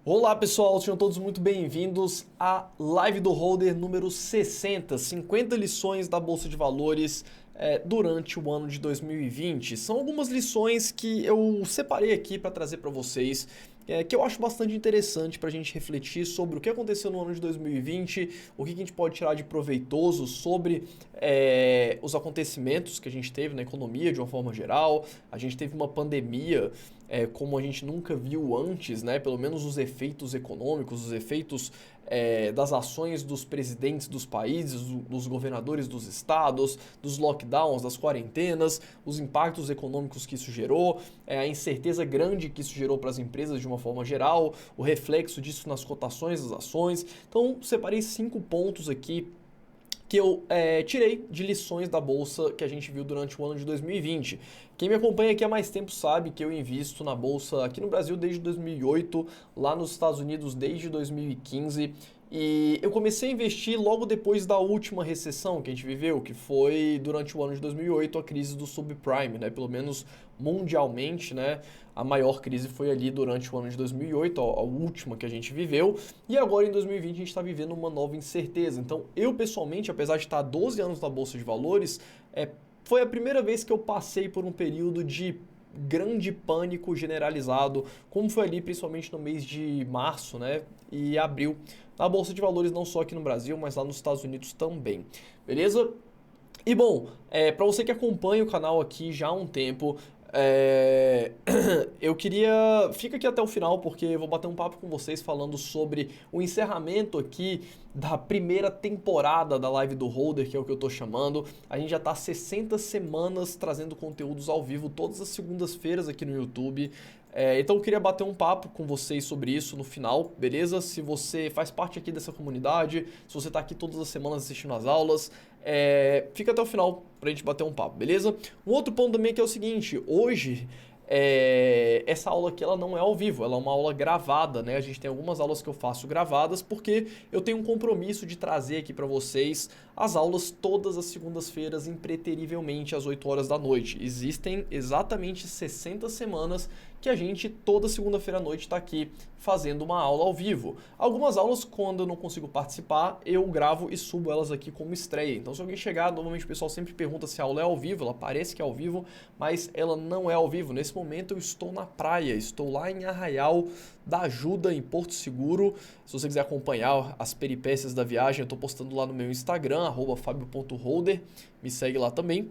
Olá pessoal, sejam todos muito bem-vindos à live do Holder número 60, 50 lições da Bolsa de Valores durante o ano de 2020. São algumas lições que eu separei aqui para trazer para vocês, que eu acho bastante interessante para a gente refletir sobre o que aconteceu no ano de 2020, o que a gente pode tirar de proveitoso sobre os acontecimentos que a gente teve na economia de uma forma geral. A gente teve uma pandemia como a gente nunca viu antes, né? Pelo menos os efeitos econômicos, os efeitos das ações dos presidentes dos países, dos governadores dos estados, dos lockdowns, das quarentenas, os impactos econômicos que isso gerou, a incerteza grande que isso gerou para as empresas de uma forma geral, o reflexo disso nas cotações das ações. Então, separei 5 pontos aqui que eu tirei de lições da bolsa que a gente viu durante o ano de 2020. Quem me acompanha aqui há mais tempo sabe que eu invisto na bolsa aqui no Brasil desde 2008, lá nos Estados Unidos desde 2015. E eu comecei a investir logo depois da última recessão que a gente viveu, que foi durante o ano de 2008, a crise do subprime, né? Pelo menos mundialmente, né? A maior crise foi ali durante o ano de 2008, a última que a gente viveu. E agora em 2020 a gente está vivendo uma nova incerteza. Então eu pessoalmente, apesar de estar há 12 anos na Bolsa de Valores, foi a primeira vez que eu passei por um período de grande pânico generalizado, como foi ali principalmente no mês de março, né, e abril, na Bolsa de Valores, não só aqui no Brasil, mas lá nos Estados Unidos também, beleza? E bom, para você que acompanha o canal aqui já há um tempo, eu queria... Fica aqui até o final porque eu vou bater um papo com vocês falando sobre o encerramento aqui da primeira temporada da Live do Holder, que é o que eu tô chamando. A gente já tá há 60 semanas trazendo conteúdos ao vivo todas as segundas-feiras aqui no YouTube. Então eu queria bater um papo com vocês sobre isso no final, beleza? Se você faz parte aqui dessa comunidade, se você tá aqui todas as semanas assistindo as aulas, fica até o final pra gente bater um papo, beleza? Um outro ponto também que é o seguinte, hoje essa aula aqui ela não é ao vivo, ela é uma aula gravada, né? A gente tem algumas aulas que eu faço gravadas porque eu tenho um compromisso de trazer aqui pra vocês as aulas todas as segundas-feiras, impreterivelmente às 8 horas da noite. Existem exatamente 60 semanas que a gente toda segunda-feira à noite está aqui fazendo uma aula ao vivo. Algumas aulas, quando eu não consigo participar, eu gravo e subo elas aqui como estreia. Então se alguém chegar, normalmente o pessoal sempre pergunta se a aula é ao vivo, ela parece que é ao vivo, mas ela não é ao vivo. Nesse momento eu estou na praia, estou lá em Arraial da Ajuda, em Porto Seguro. Se você quiser acompanhar as peripécias da viagem, eu estou postando lá no meu Instagram, @fabio.holder, me segue lá também.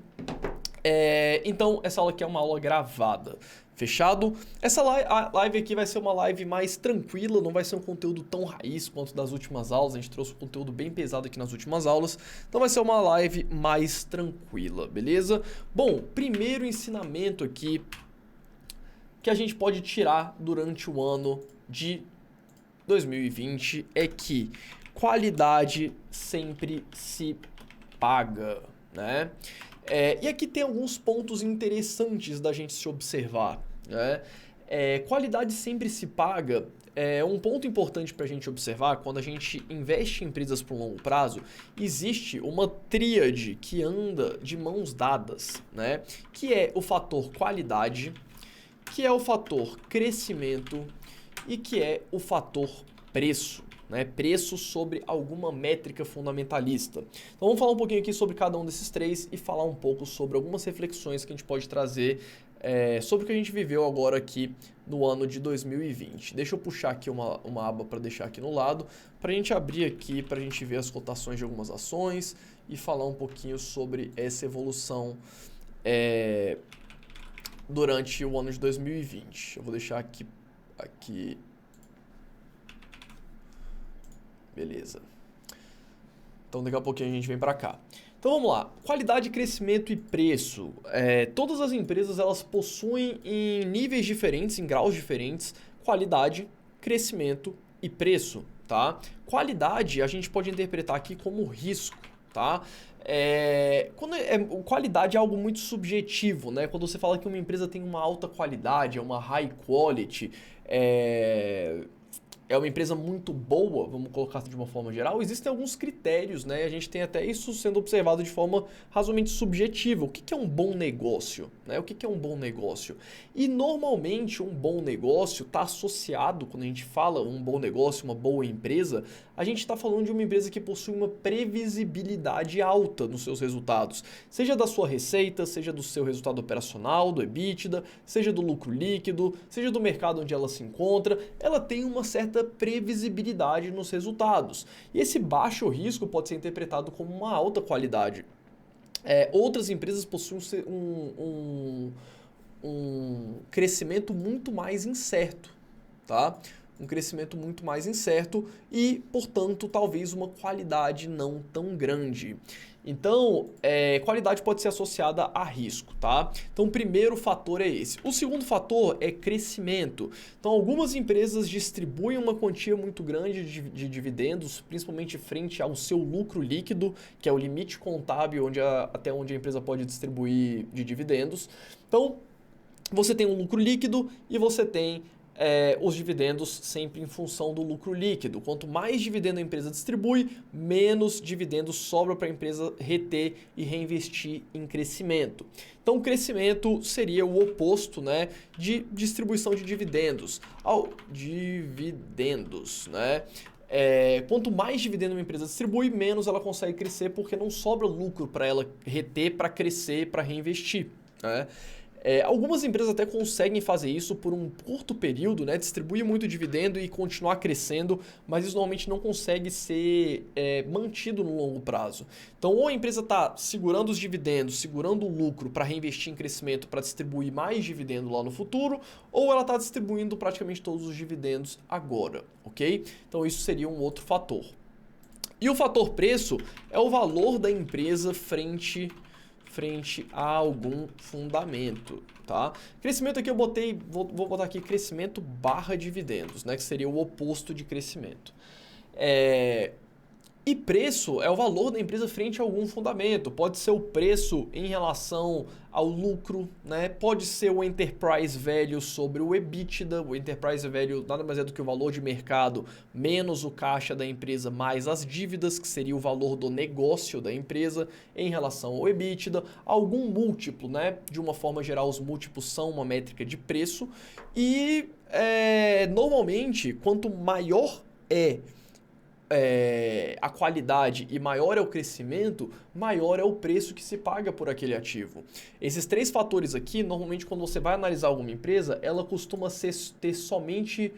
Então, essa aula aqui é uma aula gravada. Fechado? Essa live aqui vai ser uma live mais tranquila, não vai ser um conteúdo tão raiz quanto das últimas aulas. A gente trouxe um conteúdo bem pesado aqui nas últimas aulas, então vai ser uma live mais tranquila, beleza? Bom, primeiro ensinamento aqui que a gente pode tirar durante o ano de 2020 é que qualidade sempre se paga, né? E aqui tem alguns pontos interessantes da gente se observar, né? Qualidade sempre se paga. Um ponto importante para a gente observar, quando a gente investe em empresas por longo prazo, existe uma tríade que anda de mãos dadas, né? Que é o fator qualidade, que é o fator crescimento e que é o fator preço. Né, preço sobre alguma métrica fundamentalista. Então vamos falar um pouquinho aqui sobre cada um desses três e falar um pouco sobre algumas reflexões que a gente pode trazer sobre o que a gente viveu agora aqui no ano de 2020. Deixa eu puxar aqui uma aba para deixar aqui no lado, para a gente abrir aqui, para a gente ver as cotações de algumas ações e falar um pouquinho sobre essa evolução durante o ano de 2020. Eu vou deixar aqui. Beleza. Então daqui a pouquinho a gente vem para cá. Então vamos lá. Qualidade, crescimento e preço. Todas as empresas elas possuem em níveis diferentes, em graus diferentes, qualidade, crescimento e preço, tá? Qualidade a gente pode interpretar aqui como risco, tá? Qualidade é algo muito subjetivo, né? Quando você fala que uma empresa tem uma alta qualidade, é uma high quality, é uma empresa muito boa, vamos colocar de uma forma geral, existem alguns critérios, né? A gente tem até isso sendo observado de forma razoavelmente subjetiva. O que é um bom negócio? Né? O que é um bom negócio? E normalmente um bom negócio está associado, quando a gente fala um bom negócio, uma boa empresa, a gente está falando de uma empresa que possui uma previsibilidade alta nos seus resultados. Seja da sua receita, seja do seu resultado operacional, do EBITDA, seja do lucro líquido, seja do mercado onde ela se encontra, ela tem uma certa previsibilidade nos resultados. E esse baixo risco pode ser interpretado como uma alta qualidade. Outras empresas possuem um crescimento muito mais incerto, tá? Um crescimento muito mais incerto e, portanto, talvez uma qualidade não tão grande. Então, qualidade pode ser associada a risco, tá? Então, o primeiro fator é esse. O segundo fator é crescimento. Então, algumas empresas distribuem uma quantia muito grande de dividendos, principalmente frente ao seu lucro líquido, que é o limite contábil até onde a empresa pode distribuir de dividendos. Então, você tem um lucro líquido e você tem os dividendos sempre em função do lucro líquido. Quanto mais dividendo a empresa distribui, menos dividendos sobra para a empresa reter e reinvestir em crescimento. Então, o crescimento seria o oposto, né, de distribuição de dividendos. Né? Quanto mais dividendo uma empresa distribui, menos ela consegue crescer porque não sobra lucro para ela reter, para crescer, para reinvestir, né? Algumas empresas até conseguem fazer isso por um curto período, né? Distribuir muito dividendo e continuar crescendo, mas isso normalmente não consegue ser mantido no longo prazo. Então, ou a empresa está segurando os dividendos, segurando o lucro para reinvestir em crescimento, para distribuir mais dividendo lá no futuro, ou ela está distribuindo praticamente todos os dividendos agora, ok? Então, isso seria um outro fator. E o fator preço é o valor da empresa frente a algum fundamento, tá? Crescimento aqui eu vou botar aqui crescimento barra dividendos, né? Que seria o oposto de crescimento. E preço é o valor da empresa frente a algum fundamento. Pode ser o preço em relação ao lucro, né? Pode ser o enterprise value sobre o EBITDA. O enterprise value nada mais é do que o valor de mercado menos o caixa da empresa mais as dívidas, que seria o valor do negócio da empresa em relação ao EBITDA. Algum múltiplo, né? De uma forma geral, os múltiplos são uma métrica de preço. E normalmente, quanto maior a qualidade e maior é o crescimento, maior é o preço que se paga por aquele ativo. Esses três fatores aqui, normalmente quando você vai analisar alguma empresa, ela costuma ter somente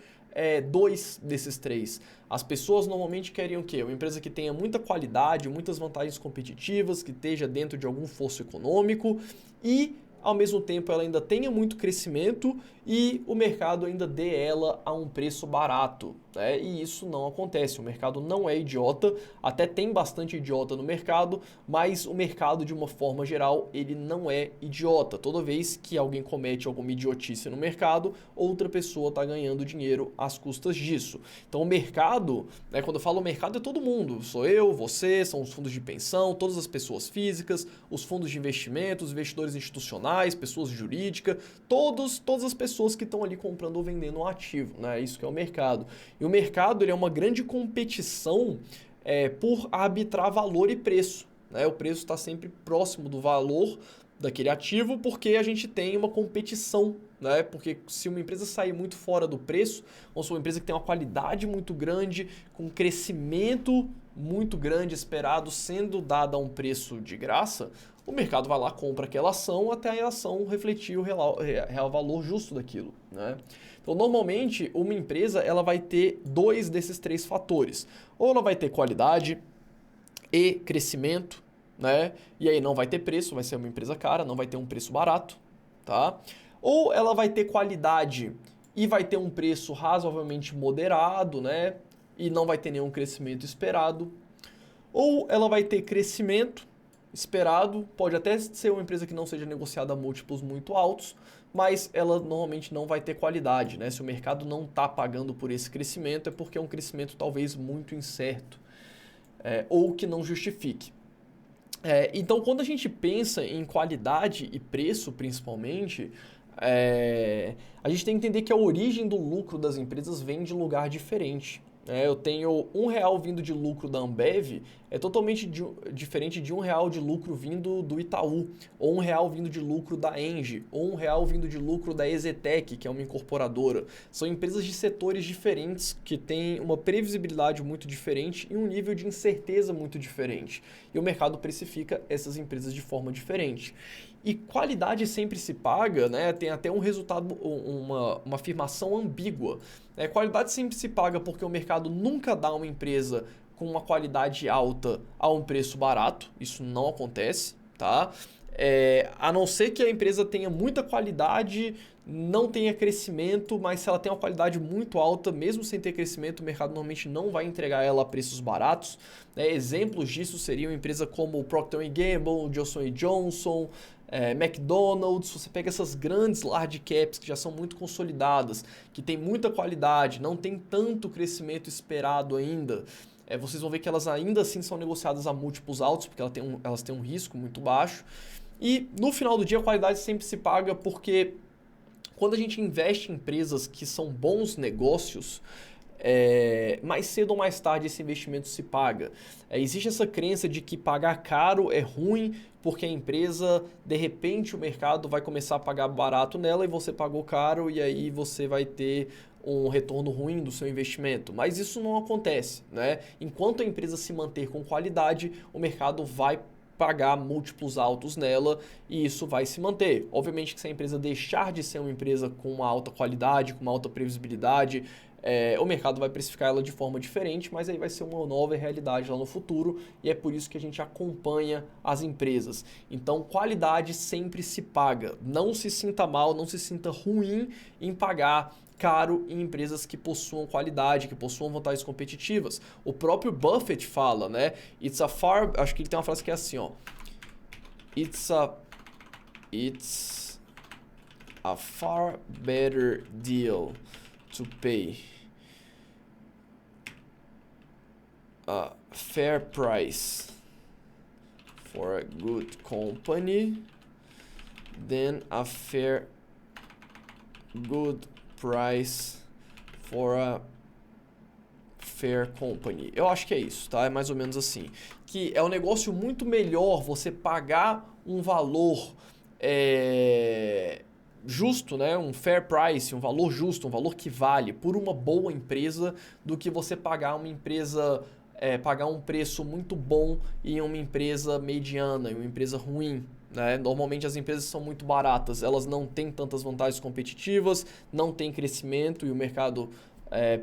dois desses três. As pessoas normalmente querem o quê? Uma empresa que tenha muita qualidade, muitas vantagens competitivas, que esteja dentro de algum fosso econômico e ao mesmo tempo ela ainda tenha muito crescimento e o mercado ainda dê ela a um preço barato, né? E isso não acontece, o mercado não é idiota, até tem bastante idiota no mercado, mas o mercado de uma forma geral ele não é idiota. Toda vez que alguém comete alguma idiotice no mercado, outra pessoa está ganhando dinheiro às custas disso. Então o mercado, né, quando eu falo mercado é todo mundo, sou eu, você, são os fundos de pensão, todas as pessoas físicas, os fundos de investimento, os investidores institucionais, pessoas jurídicas, todas as pessoas que estão ali comprando ou vendendo um ativo, né? Isso que é o mercado. E o mercado ele é uma grande competição por arbitrar valor e preço, né? O preço está sempre próximo do valor daquele ativo porque a gente tem uma competição, né? Porque se uma empresa sair muito fora do preço, ou se uma empresa que tem uma qualidade muito grande, com crescimento muito grande esperado sendo dada a um preço de graça, o mercado vai lá, compra aquela ação até a ação refletir o real valor justo daquilo, né? Então, normalmente, uma empresa ela vai ter dois desses três fatores. Ou ela vai ter qualidade e crescimento, né? E aí não vai ter preço, vai ser uma empresa cara, não vai ter um preço barato, tá? Ou ela vai ter qualidade e vai ter um preço razoavelmente moderado, né? E não vai ter nenhum crescimento esperado. Ou ela vai ter crescimento esperado, pode até ser uma empresa que não seja negociada a múltiplos muito altos, mas ela normalmente não vai ter qualidade, né? Se o mercado não está pagando por esse crescimento, é porque é um crescimento talvez muito incerto, ou que não justifique. Então, quando a gente pensa em qualidade e preço, principalmente, a gente tem que entender que a origem do lucro das empresas vem de lugar diferente. Eu tenho R$ 1 vindo de lucro da Ambev, é totalmente diferente de R$ 1 de lucro vindo do Itaú, ou R$ 1 vindo de lucro da Engie, ou R$ 1 vindo de lucro da Ezetec, que é uma incorporadora. São empresas de setores diferentes que têm uma previsibilidade muito diferente e um nível de incerteza muito diferente. E o mercado precifica essas empresas de forma diferente. E qualidade sempre se paga, né? Tem até um resultado, uma afirmação ambígua. Qualidade sempre se paga porque o mercado nunca dá uma empresa com uma qualidade alta a um preço barato. Isso não acontece, tá? A não ser que a empresa tenha muita qualidade, não tenha crescimento, mas se ela tem uma qualidade muito alta, mesmo sem ter crescimento, o mercado normalmente não vai entregar ela a preços baratos. Exemplos disso seriam empresas como Procter & Gamble, Johnson & Johnson, McDonald's. Você pega essas grandes large caps que já são muito consolidadas, que tem muita qualidade, não tem tanto crescimento esperado ainda. Vocês vão ver que elas ainda assim são negociadas a múltiplos altos, porque elas têm um risco muito baixo. E no final do dia a qualidade sempre se paga porque quando a gente investe em empresas que são bons negócios, mais cedo ou mais tarde esse investimento se paga. Existe essa crença de que pagar caro é ruim porque a empresa, de repente o mercado vai começar a pagar barato nela e você pagou caro e aí você vai ter um retorno ruim do seu investimento. Mas isso não acontece, né? Enquanto a empresa se manter com qualidade, o mercado vai pagar múltiplos altos nela e isso vai se manter. Obviamente que se a empresa deixar de ser uma empresa com uma alta qualidade, com uma alta previsibilidade, o mercado vai precificar ela de forma diferente, mas aí vai ser uma nova realidade lá no futuro e é por isso que a gente acompanha as empresas. Então, qualidade sempre se paga. Não se sinta mal, não se sinta ruim em pagar caro em empresas que possuam qualidade, que possuam vantagens competitivas. O próprio Buffett fala, né? Acho que ele tem uma frase que é assim, ó. It's a far better deal to pay a fair price for a good company than a good price for a fair company. Eu acho que é isso, tá? É mais ou menos assim. Que é um negócio muito melhor você pagar um valor justo, né? Um fair price, um valor justo, um valor que vale por uma boa empresa do que você pagar uma empresa, pagar um preço muito bom em uma empresa mediana, em uma empresa ruim. Normalmente as empresas são muito baratas, elas não têm tantas vantagens competitivas, não têm crescimento e o mercado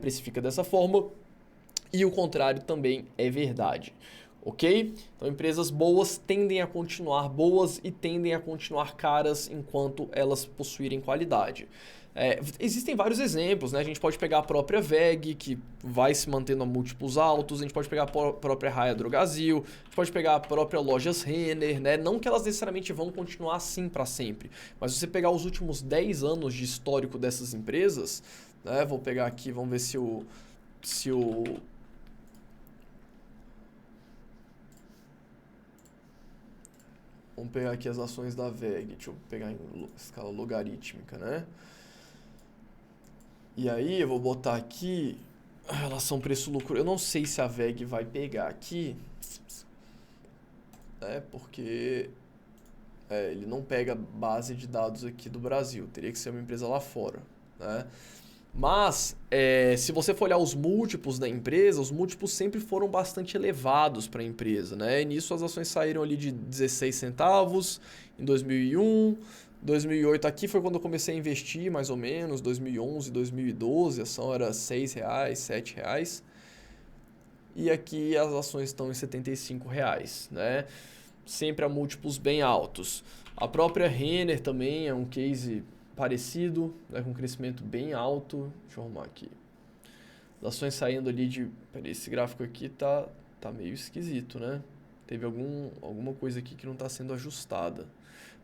precifica dessa forma. E o contrário também é verdade, ok? Então empresas boas tendem a continuar boas e tendem a continuar caras enquanto elas possuírem qualidade. Existem vários exemplos, né? A gente pode pegar a própria WEG, que vai se mantendo a múltiplos altos, a gente pode pegar a própria Raia Drogasil, a gente pode pegar a própria Lojas Renner, né? Não que elas necessariamente vão continuar assim para sempre, mas se você pegar os últimos 10 anos de histórico dessas empresas, né? Vou pegar aqui, vamos ver se o vamos pegar aqui as ações da WEG, deixa eu pegar em escala logarítmica, né? E aí eu vou botar aqui a relação preço-lucro. Eu não sei se a WEG vai pegar aqui, porque ele não pega base de dados aqui do Brasil, teria que ser uma empresa lá fora, né? Mas, se você for olhar os múltiplos da empresa, os múltiplos sempre foram bastante elevados para a empresa, né? E nisso as ações saíram ali de 16 centavos em 2001, 2008 aqui foi quando eu comecei a investir, mais ou menos, 2011, 2012, a ação era R$6, R$7. E aqui as ações estão em R$75, né? Sempre a múltiplos bem altos. A própria Renner também é um case parecido, né, com crescimento bem alto. Deixa eu arrumar aqui. As ações saindo ali de... Peraí, esse gráfico aqui tá meio esquisito, né? Teve alguma coisa aqui que não está sendo ajustada.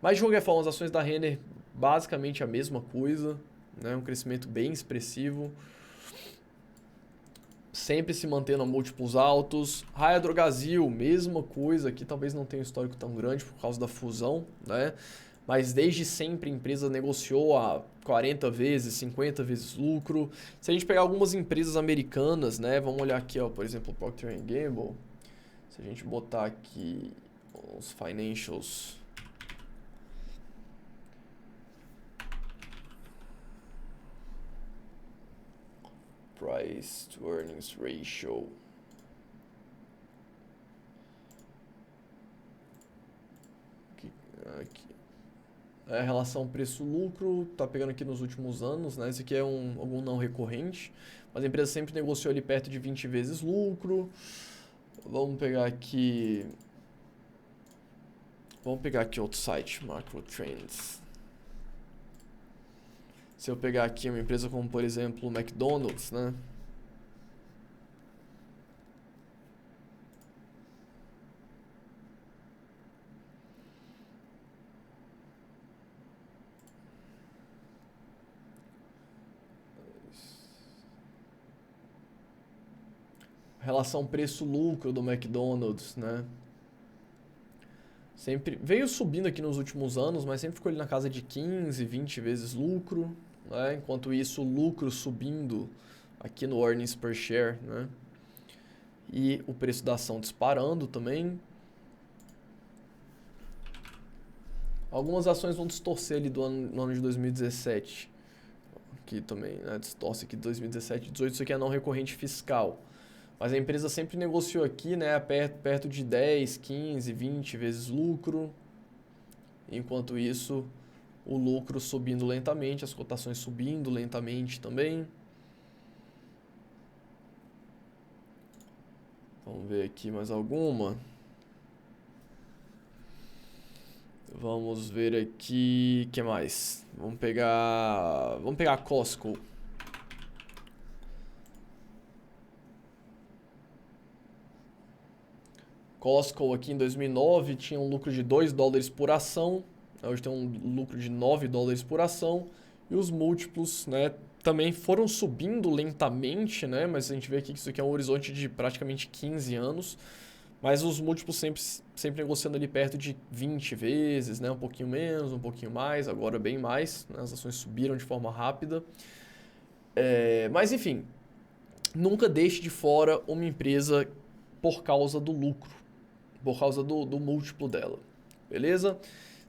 Mas de qualquer forma, as ações da Renner basicamente a mesma coisa, né? Um crescimento bem expressivo. Sempre se mantendo a múltiplos altos. Raia Drogasil, mesma coisa. Aqui talvez não tenha um histórico tão grande por causa da fusão, né? mas desde sempre a empresa negociou a 40 vezes, 50 vezes lucro. Se a gente pegar algumas empresas americanas, né, vamos olhar aqui, ó, por exemplo, Procter Gamble. Se a gente botar aqui os financials, price to earnings ratio. Aqui. A relação preço-lucro, tá pegando aqui nos últimos anos, né? Esse aqui é algum não recorrente, mas a empresa sempre negociou ali perto de 20 vezes lucro. Vamos pegar aqui outro site, Macro Trends. Se eu pegar aqui uma empresa como, por exemplo, o McDonald's, né? Relação preço-lucro do McDonald's, né? Sempre veio subindo aqui nos últimos anos, mas sempre ficou ali na casa de 15, 20 vezes lucro, né? Enquanto isso, o lucro subindo aqui no earnings per share, né? E o preço da ação disparando também. Algumas ações vão distorcer ali no ano de 2017. Aqui também, né? Distorce aqui de 2017 e 2018, isso aqui é não recorrente fiscal. Mas a empresa sempre negociou aqui, né, perto de 10, 15, 20 vezes lucro. Enquanto isso, o lucro subindo lentamente, as cotações subindo lentamente também. Vamos ver aqui mais alguma. Vamos ver aqui, o que mais? Vamos pegar a Costco. Costco aqui em 2009 tinha um lucro de 2 dólares por ação, hoje tem um lucro de 9 dólares por ação, e os múltiplos, né, também foram subindo lentamente, né, mas a gente vê aqui que isso aqui é um horizonte de praticamente 15 anos, mas os múltiplos sempre negociando ali perto de 20 vezes, né, um pouquinho menos, um pouquinho mais, agora bem mais, né, as ações subiram de forma rápida. Mas enfim, nunca deixe de fora uma empresa por causa do lucro, por causa do múltiplo dela, beleza?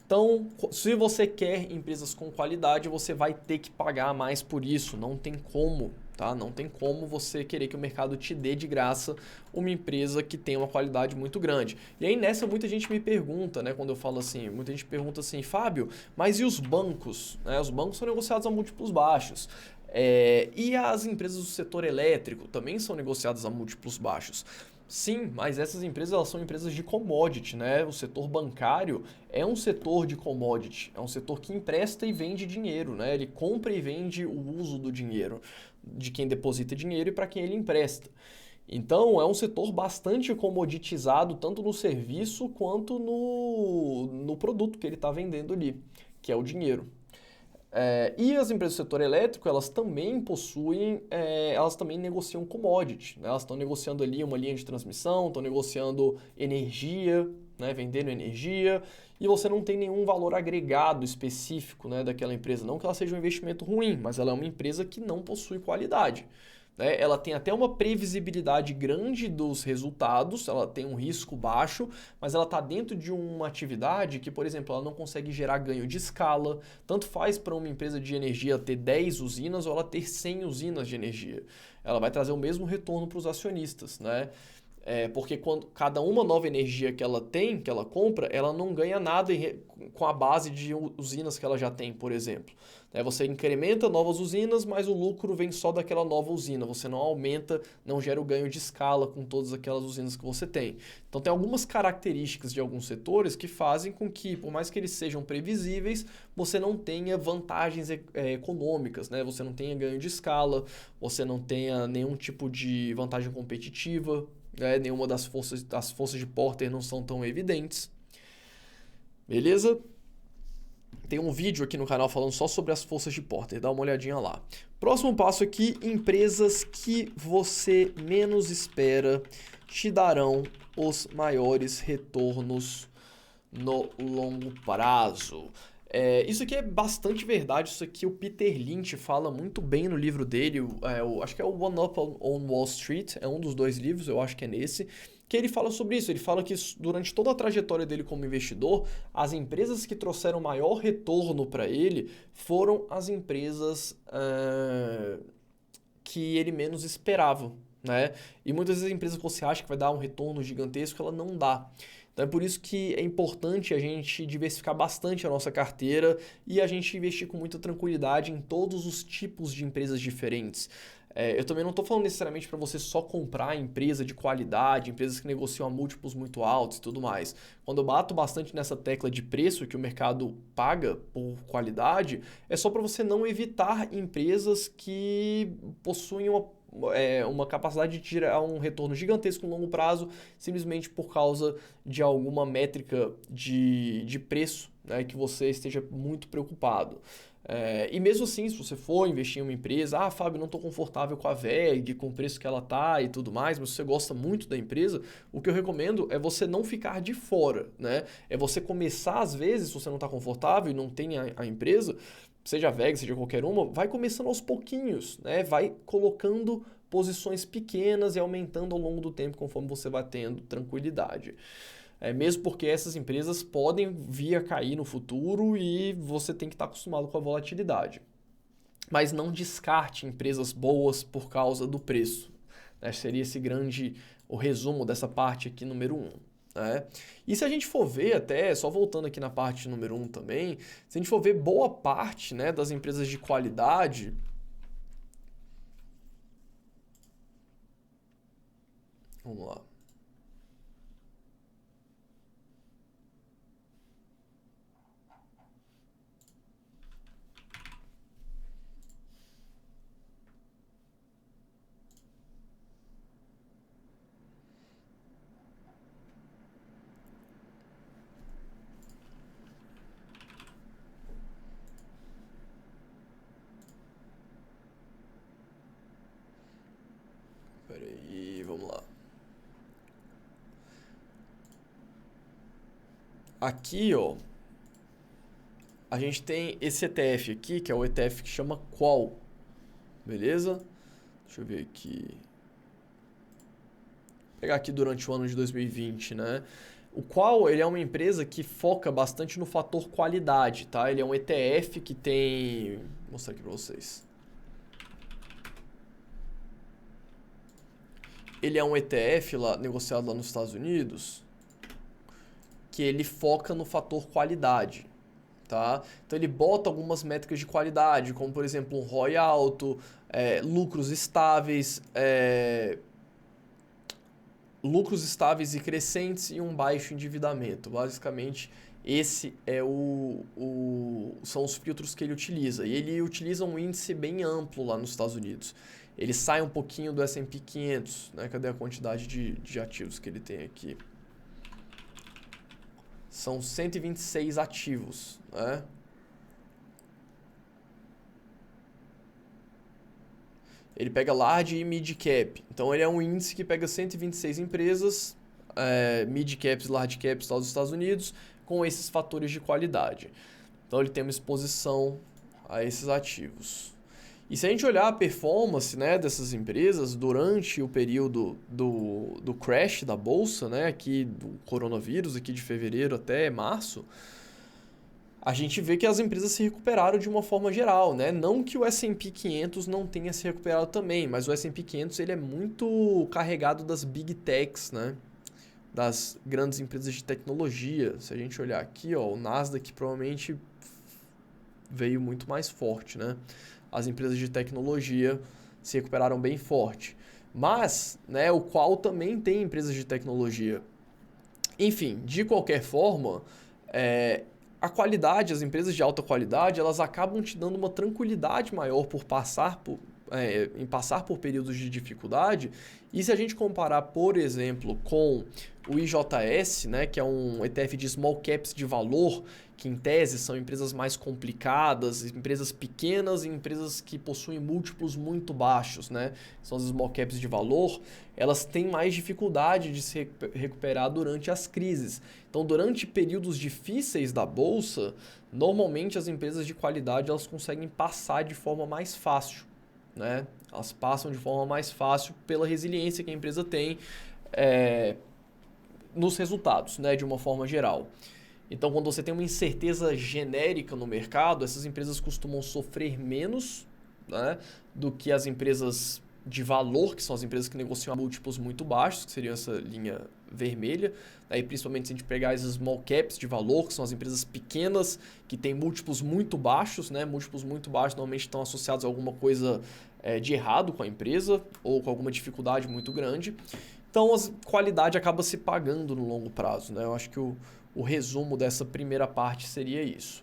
Então, se você quer empresas com qualidade, você vai ter que pagar mais por isso, não tem como, tá? Não tem como você querer que o mercado te dê de graça uma empresa que tem uma qualidade muito grande. E aí nessa muita gente me pergunta, né, quando eu falo assim, muita gente pergunta assim, Fábio, mas e os bancos? Né? Os bancos são negociados a múltiplos baixos. E as empresas do setor elétrico também são negociadas a múltiplos baixos. Sim, mas essas empresas elas são empresas de commodity, né? O setor bancário é um setor de commodity, é um setor que empresta e vende dinheiro, né? Ele compra e vende o uso do dinheiro, de quem deposita dinheiro e para quem ele empresta. Então, é um setor bastante comoditizado, tanto no serviço quanto no produto que ele está vendendo ali, que é o dinheiro. E as empresas do setor elétrico, elas também elas também negociam commodity, né? Elas estão negociando ali uma linha de transmissão, estão negociando energia, né? Vendendo energia, e você não tem nenhum valor agregado específico, né, daquela empresa. Não que ela seja um investimento ruim, mas ela é uma empresa que não possui qualidade. Né? Ela tem até uma previsibilidade grande dos resultados, ela tem um risco baixo, mas ela está dentro de uma atividade que, por exemplo, ela não consegue gerar ganho de escala. Tanto faz para uma empresa de energia ter 10 usinas ou ela ter 100 usinas de energia. Ela vai trazer o mesmo retorno para os acionistas, né? Porque quando cada uma nova energia que ela tem, que ela compra, ela não ganha nada com a base de usinas que ela já tem, por exemplo. Você incrementa novas usinas, mas o lucro vem só daquela nova usina. Você não aumenta, não gera o ganho de escala com todas aquelas usinas que você tem. Então tem algumas características de alguns setores que fazem com que, por mais que eles sejam previsíveis, você não tenha vantagens econômicas, né? Você não tenha ganho de escala, você não tenha nenhum tipo de vantagem competitiva. Nenhuma das forças de Porter não são tão evidentes. Beleza? Tem um vídeo aqui no canal falando só sobre as forças de Porter, dá uma olhadinha lá. Próximo passo aqui, empresas que você menos espera te darão os maiores retornos no longo prazo. Isso aqui é bastante verdade, isso aqui o Peter Lynch fala muito bem no livro dele, acho que é o One Up on Wall Street, é um dos dois livros, eu acho que é nesse, que ele fala sobre isso. Ele fala que durante toda a trajetória dele como investidor, as empresas que trouxeram maior retorno para ele foram as empresas que ele menos esperava, né? E muitas vezes a empresa que você acha que vai dar um retorno gigantesco, ela não dá. Então é por isso que é importante a gente diversificar bastante a nossa carteira e a gente investir com muita tranquilidade em todos os tipos de empresas diferentes. Eu também não estou falando necessariamente para você só comprar empresa de qualidade, empresas que negociam a múltiplos muito altos e tudo mais. Quando eu bato bastante nessa tecla de preço que o mercado paga por qualidade, é só para você não evitar empresas que possuem uma capacidade de tirar um retorno gigantesco no longo prazo, simplesmente por causa de alguma métrica de preço, né, que você esteja muito preocupado. E mesmo assim, se você for investir em uma empresa, Fábio, não estou confortável com a VEG, com o preço que ela tá e tudo mais, mas você gosta muito da empresa, o que eu recomendo é você não ficar de fora, né? É você começar, às vezes, se você não está confortável e não tem a empresa, seja a VEG, seja qualquer uma, vai começando aos pouquinhos, né? Vai colocando posições pequenas e aumentando ao longo do tempo conforme você vai tendo tranquilidade. Mesmo porque essas empresas podem vir a cair no futuro e você tem que estar acostumado com a volatilidade. Mas não descarte empresas boas por causa do preço, né? Seria o resumo dessa parte aqui número 1. Né? E se a gente for ver até, só voltando aqui na parte número 1 também, se a gente for ver boa parte, né, das empresas de qualidade, vamos lá. Peraí, vamos lá. Aqui, ó, a gente tem esse ETF aqui, que é o ETF que chama Qual, beleza? Deixa eu ver aqui. Vou pegar aqui durante o ano de 2020, né? O Qual, ele é uma empresa que foca bastante no fator qualidade, tá? Ele é um ETF que tem... Vou mostrar aqui para vocês. Ele é um ETF negociado lá nos Estados Unidos, que ele foca no fator qualidade, tá? Então ele bota algumas métricas de qualidade, como por exemplo um ROI alto, lucros estáveis e crescentes e um baixo endividamento. Basicamente, esse são os filtros que ele utiliza. E ele utiliza um índice bem amplo lá nos Estados Unidos. Ele sai um pouquinho do S&P 500, né? Cadê a quantidade de ativos que ele tem aqui? São 126 ativos, né? Ele pega large e mid cap. Então ele é um índice que pega 126 empresas, mid caps e large caps dos Estados Unidos, com esses fatores de qualidade. Então ele tem uma exposição a esses ativos. E se a gente olhar a performance, né, dessas empresas durante o período do crash da bolsa, né, aqui do coronavírus, aqui de fevereiro até março, a gente vê que as empresas se recuperaram de uma forma geral, né? Não que o S&P 500 não tenha se recuperado também, mas o S&P 500 ele é muito carregado das big techs, né? Das grandes empresas de tecnologia. Se a gente olhar aqui, ó, o Nasdaq provavelmente veio muito mais forte, né? As empresas de tecnologia se recuperaram bem forte. Mas, né, o Qual também tem empresas de tecnologia. Enfim, de qualquer forma, a qualidade, as empresas de alta qualidade, elas acabam te dando uma tranquilidade maior por passar em passar por períodos de dificuldade. E se a gente comparar, por exemplo, com o IJS, né, que é um ETF de small caps de valor, que em tese são empresas mais complicadas, empresas pequenas e empresas que possuem múltiplos muito baixos, né? São as small caps de valor, elas têm mais dificuldade de se recuperar durante as crises. Então, durante períodos difíceis da bolsa, normalmente as empresas de qualidade elas conseguem passar de forma mais fácil, né? Elas passam de forma mais fácil pela resiliência que a empresa tem nos resultados, né? De uma forma geral. Então, quando você tem uma incerteza genérica no mercado, essas empresas costumam sofrer menos, né, do que as empresas de valor, que são as empresas que negociam a múltiplos muito baixos, que seriam essa linha vermelha. Aí, principalmente se a gente pegar as small caps de valor, que são as empresas pequenas, que têm múltiplos muito baixos, né? Múltiplos muito baixos normalmente estão associados a alguma coisa de errado com a empresa ou com alguma dificuldade muito grande. Então, a qualidade acaba se pagando no longo prazo, né? Eu acho que o resumo dessa primeira parte seria isso.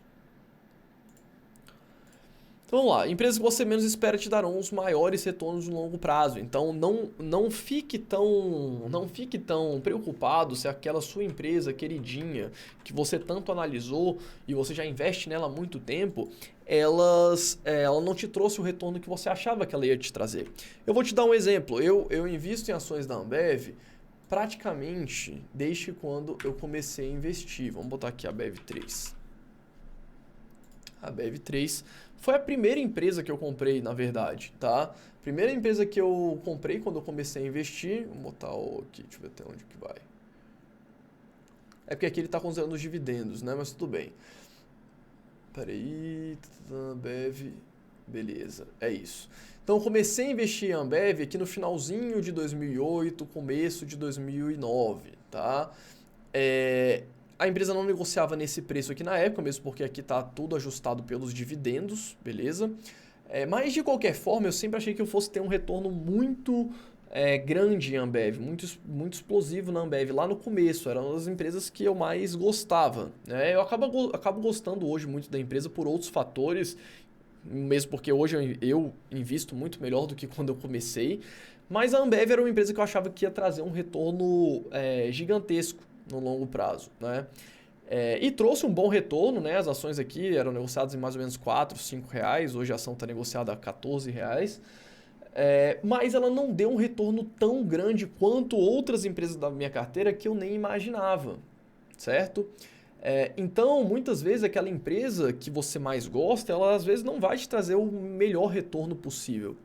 Então vamos lá, empresas que você menos espera te darão os maiores retornos no longo prazo. Então não fique tão preocupado se aquela sua empresa queridinha que você tanto analisou e você já investe nela há muito tempo, ela não te trouxe o retorno que você achava que ela ia te trazer. Eu vou te dar um exemplo. Eu invisto em ações da Ambev praticamente desde quando eu comecei a investir. Vamos botar aqui a BEV3. A BEV3 foi a primeira empresa que eu comprei, na verdade, tá? Primeira empresa que eu comprei quando eu comecei a investir. Vamos botar aqui, deixa eu ver até onde que vai. É porque aqui ele está considerando os dividendos, né? Mas tudo bem. Peraí, Ambev, beleza, é isso. Então eu comecei a investir em Ambev aqui no finalzinho de 2008, começo de 2009, tá? A empresa não negociava nesse preço aqui na época, mesmo porque aqui está tudo ajustado pelos dividendos, beleza? Mas de qualquer forma, eu sempre achei que eu fosse ter um retorno muito grande em Ambev, muito explosivo na Ambev. Lá no começo, era uma das empresas que eu mais gostava, né? Eu acabo gostando hoje muito da empresa por outros fatores, mesmo porque hoje eu invisto muito melhor do que quando eu comecei. Mas a Ambev era uma empresa que eu achava que ia trazer um retorno gigantesco no longo prazo, né? E trouxe um bom retorno, né? As ações aqui eram negociadas em mais ou menos 4, 5 reais, hoje a ação está negociada a 14 reais, mas ela não deu um retorno tão grande quanto outras empresas da minha carteira que eu nem imaginava, certo? Então, muitas vezes aquela empresa que você mais gosta, ela às vezes não vai te trazer o melhor retorno possível.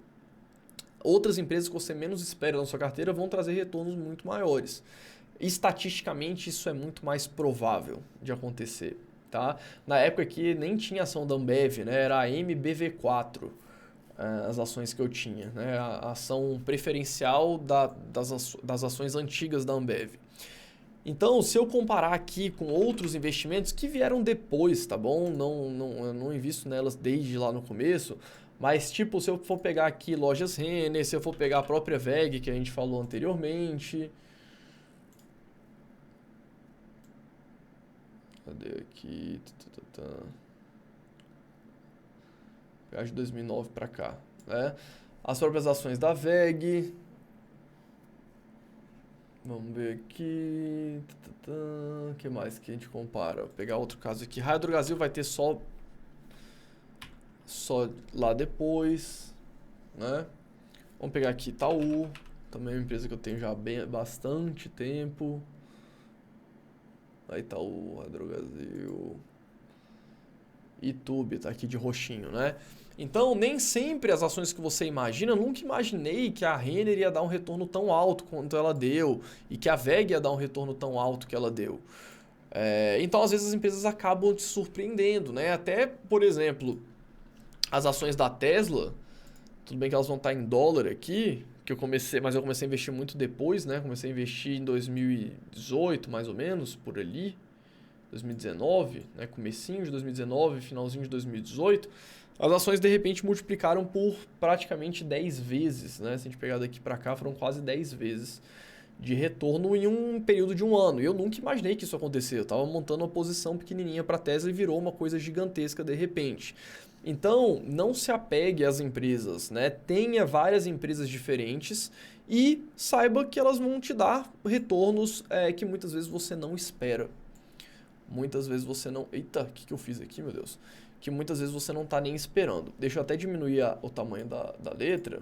Outras empresas que você menos espera na sua carteira vão trazer retornos muito maiores. Estatisticamente, isso é muito mais provável de acontecer, tá? Na época que nem tinha ação da Ambev, né? Era a MBV4, as ações que eu tinha, né? A ação preferencial das ações antigas da Ambev. Então, se eu comparar aqui com outros investimentos que vieram depois, tá bom? Eu não invisto nelas desde lá no começo, mas tipo, se eu for pegar aqui lojas Renner, se eu for pegar a própria VEG, que a gente falou anteriormente... Cadê aqui? Pegar de 2009 para cá, né? As próprias ações da VEG. Vamos ver aqui. O que mais que a gente compara? Vou pegar outro caso aqui. Raia Drogasil vai ter só lá depois, né? Vamos pegar aqui Itaú, também é uma empresa que eu tenho já bastante tempo. Itaú, Raia Drogasil, YouTube, tá aqui de roxinho, né? Então, nem sempre as ações que você imagina, eu nunca imaginei que a Renner ia dar um retorno tão alto quanto ela deu e que a VEG ia dar um retorno tão alto que ela deu. Então, às vezes, as empresas acabam te surpreendendo, né? Até, por exemplo, as ações da Tesla, tudo bem que elas vão estar em dólar aqui, mas eu comecei a investir muito depois, né? Comecei a investir em 2018, mais ou menos, por ali, 2019, né? Comecinho de 2019, finalzinho de 2018. As ações, de repente, multiplicaram por praticamente 10 vezes, né? Se a gente pegar daqui para cá, foram quase 10 vezes de retorno em um período de um ano. E eu nunca imaginei que isso acontecesse. Eu estava montando uma posição pequenininha para a Tesla e virou uma coisa gigantesca de repente. Então, não se apegue às empresas, né? Tenha várias empresas diferentes e saiba que elas vão te dar retornos que muitas vezes você não espera. Muitas vezes você não... Eita, o que eu fiz aqui, meu Deus? Que muitas vezes você não está nem esperando. Deixa eu até diminuir o tamanho da letra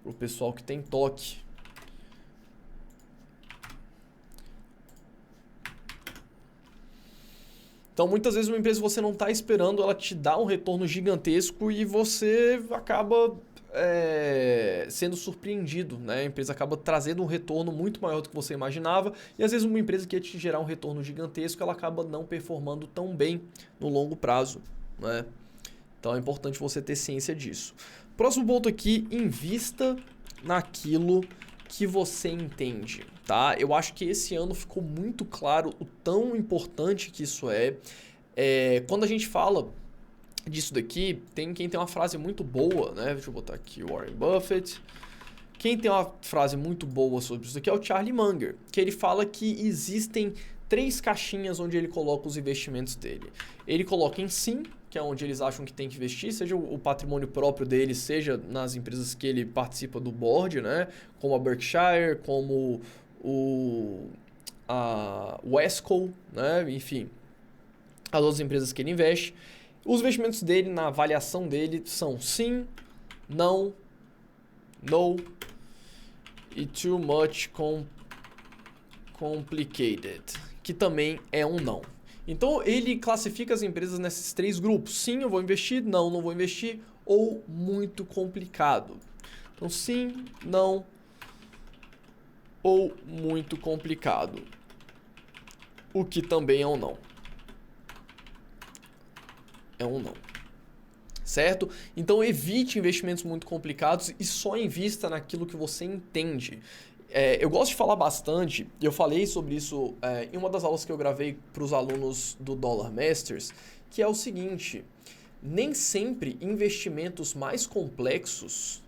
para o pessoal que tem toque. Então, muitas vezes uma empresa que você não está esperando, ela te dá um retorno gigantesco e você acaba sendo surpreendido, né? A empresa acaba trazendo um retorno muito maior do que você imaginava e às vezes uma empresa que ia te gerar um retorno gigantesco, ela acaba não performando tão bem no longo prazo, né? Então é importante você ter ciência disso. Próximo ponto aqui, invista naquilo que você entende, tá? Eu acho que esse ano ficou muito claro o tão importante que isso é. Quando a gente fala disso daqui, tem quem tem uma frase muito boa, né? Deixa eu botar aqui o Warren Buffett. Quem tem uma frase muito boa sobre isso aqui é o Charlie Munger, que ele fala que existem 3 caixinhas onde ele coloca os investimentos dele. Ele coloca em sim, que é onde eles acham que tem que investir, seja o patrimônio próprio dele, seja nas empresas que ele participa do board, né? Como a Berkshire, como a Wesco, né? Enfim, as outras empresas que ele investe. Os investimentos dele, na avaliação dele, são sim, não, no e too much complicated, que também é um não. Então ele classifica as empresas nesses 3 grupos. Sim, eu vou investir, não vou investir, ou muito complicado. Então sim, não ou muito complicado. O que também é um não. É um não. Certo? Então evite investimentos muito complicados e só invista naquilo que você entende. Eu gosto de falar bastante, eu falei sobre isso em uma das aulas que eu gravei para os alunos do Dollar Masters, que é o seguinte: nem sempre investimentos mais complexos,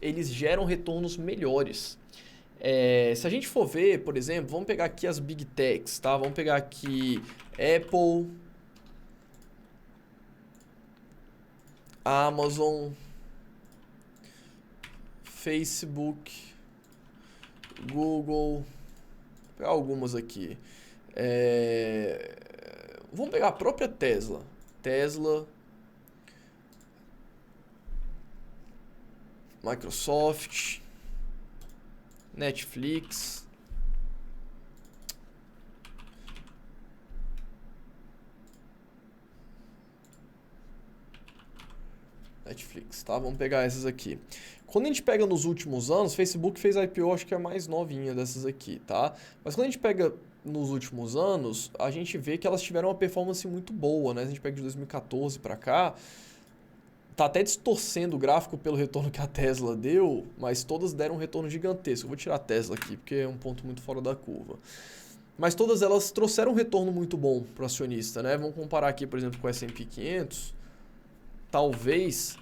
eles geram retornos melhores. Se a gente for ver, por exemplo, vamos pegar aqui as Big Techs, tá? Vamos pegar aqui Apple, Amazon, Facebook, Google, vou pegar algumas aqui. Vamos pegar a própria Tesla. Microsoft, Netflix, tá? Vamos pegar essas aqui. Quando a gente pega nos últimos anos, Facebook fez a IPO, acho que é a mais novinha dessas aqui, tá? Mas quando a gente pega nos últimos anos, a gente vê que elas tiveram uma performance muito boa, né? A gente pega de 2014 para cá, tá até distorcendo o gráfico pelo retorno que a Tesla deu, mas todas deram um retorno gigantesco. Eu vou tirar a Tesla aqui, porque é um ponto muito fora da curva. Mas todas elas trouxeram um retorno muito bom para o acionista, né? Vamos comparar aqui, por exemplo, com o S&P 500. Talvez,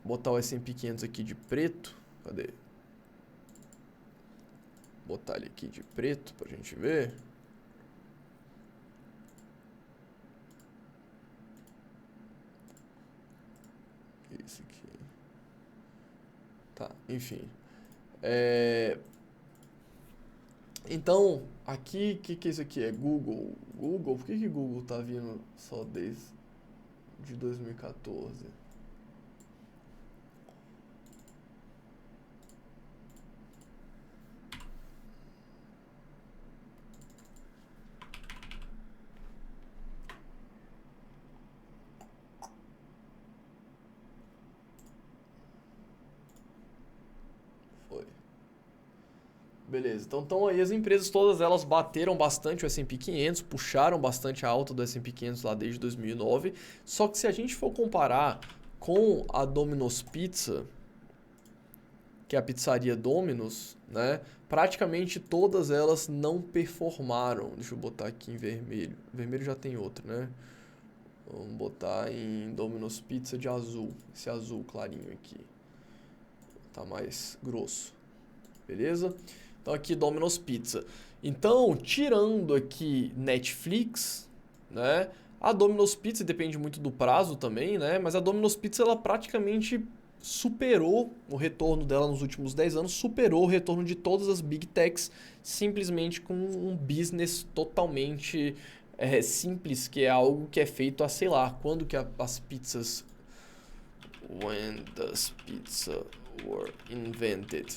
botar o S&P 500 aqui de preto. Cadê? Botar ele aqui de preto pra gente ver. Isso aqui. Tá, enfim. Então, aqui, o que é isso aqui? É Google. Por que Google tá vindo só desde 2014? Beleza, então aí as empresas todas elas bateram bastante o S&P 500, puxaram bastante a alta do S&P 500 lá desde 2009, só que se a gente for comparar com a Domino's Pizza, que é a pizzaria Domino's, né, praticamente todas elas não performaram. Deixa eu botar aqui em vermelho, vermelho já tem outro, né, vamos botar em Domino's Pizza de azul, esse azul clarinho aqui, tá mais grosso, beleza? Então aqui Domino's Pizza. Então, tirando aqui Netflix, né? A Domino's Pizza depende muito do prazo também, né? Mas a Domino's Pizza ela praticamente superou o retorno dela nos últimos 10 anos, superou o retorno de todas as Big Techs, simplesmente com um business totalmente simples, que é algo que é feito há, sei lá, quando que as pizzas... When does pizza were invented?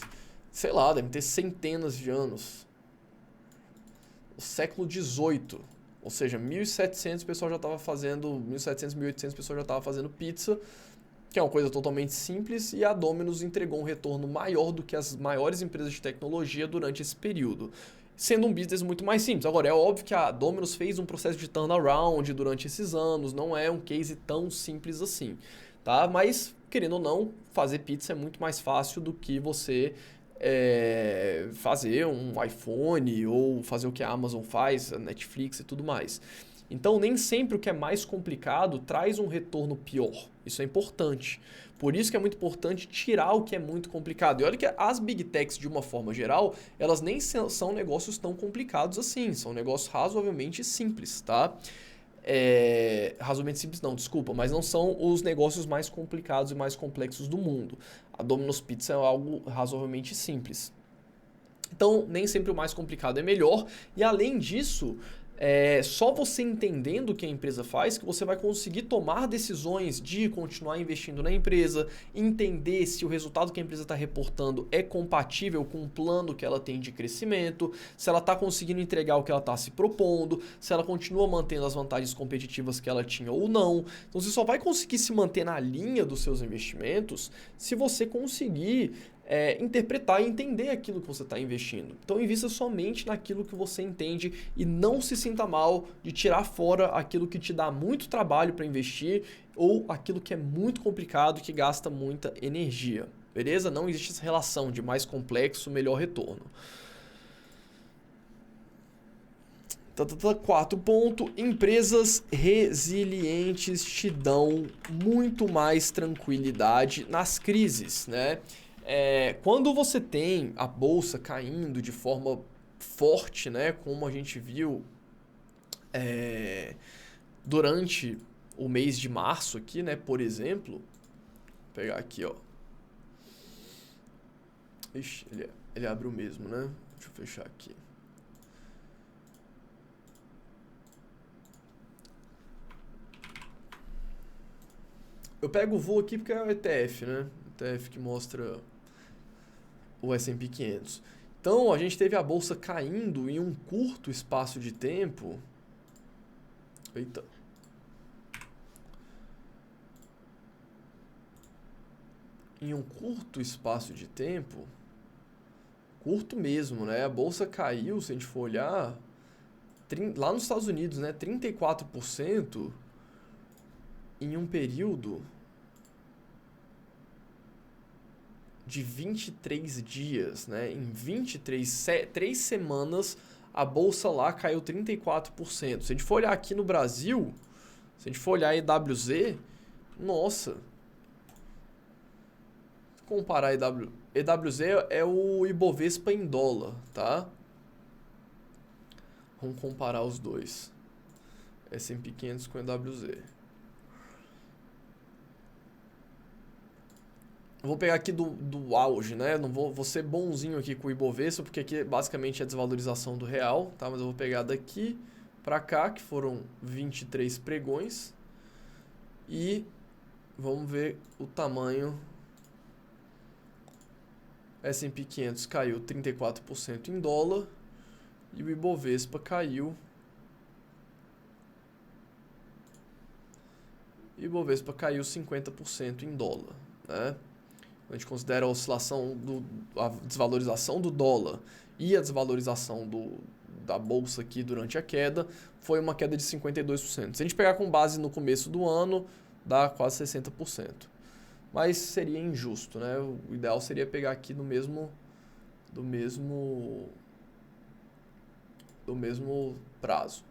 Sei lá, deve ter centenas de anos. O século XVIII. Ou seja, 1700 o pessoal já estava fazendo, 1700, 1800 o pessoal já estava fazendo pizza, que é uma coisa totalmente simples, e a Domino's entregou um retorno maior do que as maiores empresas de tecnologia durante esse período, sendo um business muito mais simples. Agora, é óbvio que a Domino's fez um processo de turnaround durante esses anos, não é um case tão simples assim, tá? Mas, querendo ou não, fazer pizza é muito mais fácil do que você fazer um iPhone ou fazer o que a Amazon faz, a Netflix e tudo mais. Então, nem sempre o que é mais complicado traz um retorno pior. Isso é importante. Por isso que é muito importante tirar o que é muito complicado. E olha que as Big Techs, de uma forma geral, elas nem são negócios tão complicados assim. São negócios razoavelmente simples, tá? Razoavelmente simples não, desculpa, mas não são os negócios mais complicados e mais complexos do mundo. A Domino's Pizza é algo razoavelmente simples. Então, nem sempre o mais complicado é melhor. E além disso, só você entendendo o que a empresa faz que você vai conseguir tomar decisões de continuar investindo na empresa, entender se o resultado que a empresa está reportando é compatível com o plano que ela tem de crescimento, se ela está conseguindo entregar o que ela está se propondo, se ela continua mantendo as vantagens competitivas que ela tinha ou não. Então você só vai conseguir se manter na linha dos seus investimentos se você conseguir interpretar e entender aquilo que você está investindo. Então invista somente naquilo que você entende e não se sinta mal de tirar fora aquilo que te dá muito trabalho para investir ou aquilo que é muito complicado e que gasta muita energia. Beleza? Não existe essa relação de mais complexo, melhor retorno. 4 ponto, empresas resilientes te dão muito mais tranquilidade nas crises, né? Quando você tem a bolsa caindo de forma forte, né, como a gente viu durante o mês de março aqui, né, por exemplo, vou pegar aqui, ó. Ixi, ele abre o mesmo, né? Deixa eu fechar aqui. Eu pego o voo aqui porque é o ETF, né? O ETF que mostra o S&P 500. Então, a gente teve a bolsa caindo em um curto espaço de tempo. Eita. Em um curto espaço de tempo, curto mesmo, né? A bolsa caiu, se a gente for olhar, lá nos Estados Unidos, né? 34% em um período de 23 dias, né? Em 3 semanas, a bolsa lá caiu 34%. Se a gente for olhar aqui no Brasil, se a gente for olhar a EWZ, nossa. Comparar a EWZ é o Ibovespa em dólar, tá? Vamos comparar os dois. S&P 500 com EWZ. Eu vou pegar aqui do auge, né? Não vou ser bonzinho aqui com o Ibovespa, porque aqui basicamente é a desvalorização do real, tá? Mas eu vou pegar daqui pra cá, que foram 23 pregões. E vamos ver o tamanho. S&P 500 caiu 34% em dólar. E o Ibovespa caiu. E o Ibovespa caiu 50% em dólar, né? A gente considera a oscilação, a desvalorização do dólar e a desvalorização da bolsa aqui durante a queda, foi uma queda de 52%. Se a gente pegar com base no começo do ano, dá quase 60%. Mas seria injusto, né? O ideal seria pegar aqui do mesmo prazo.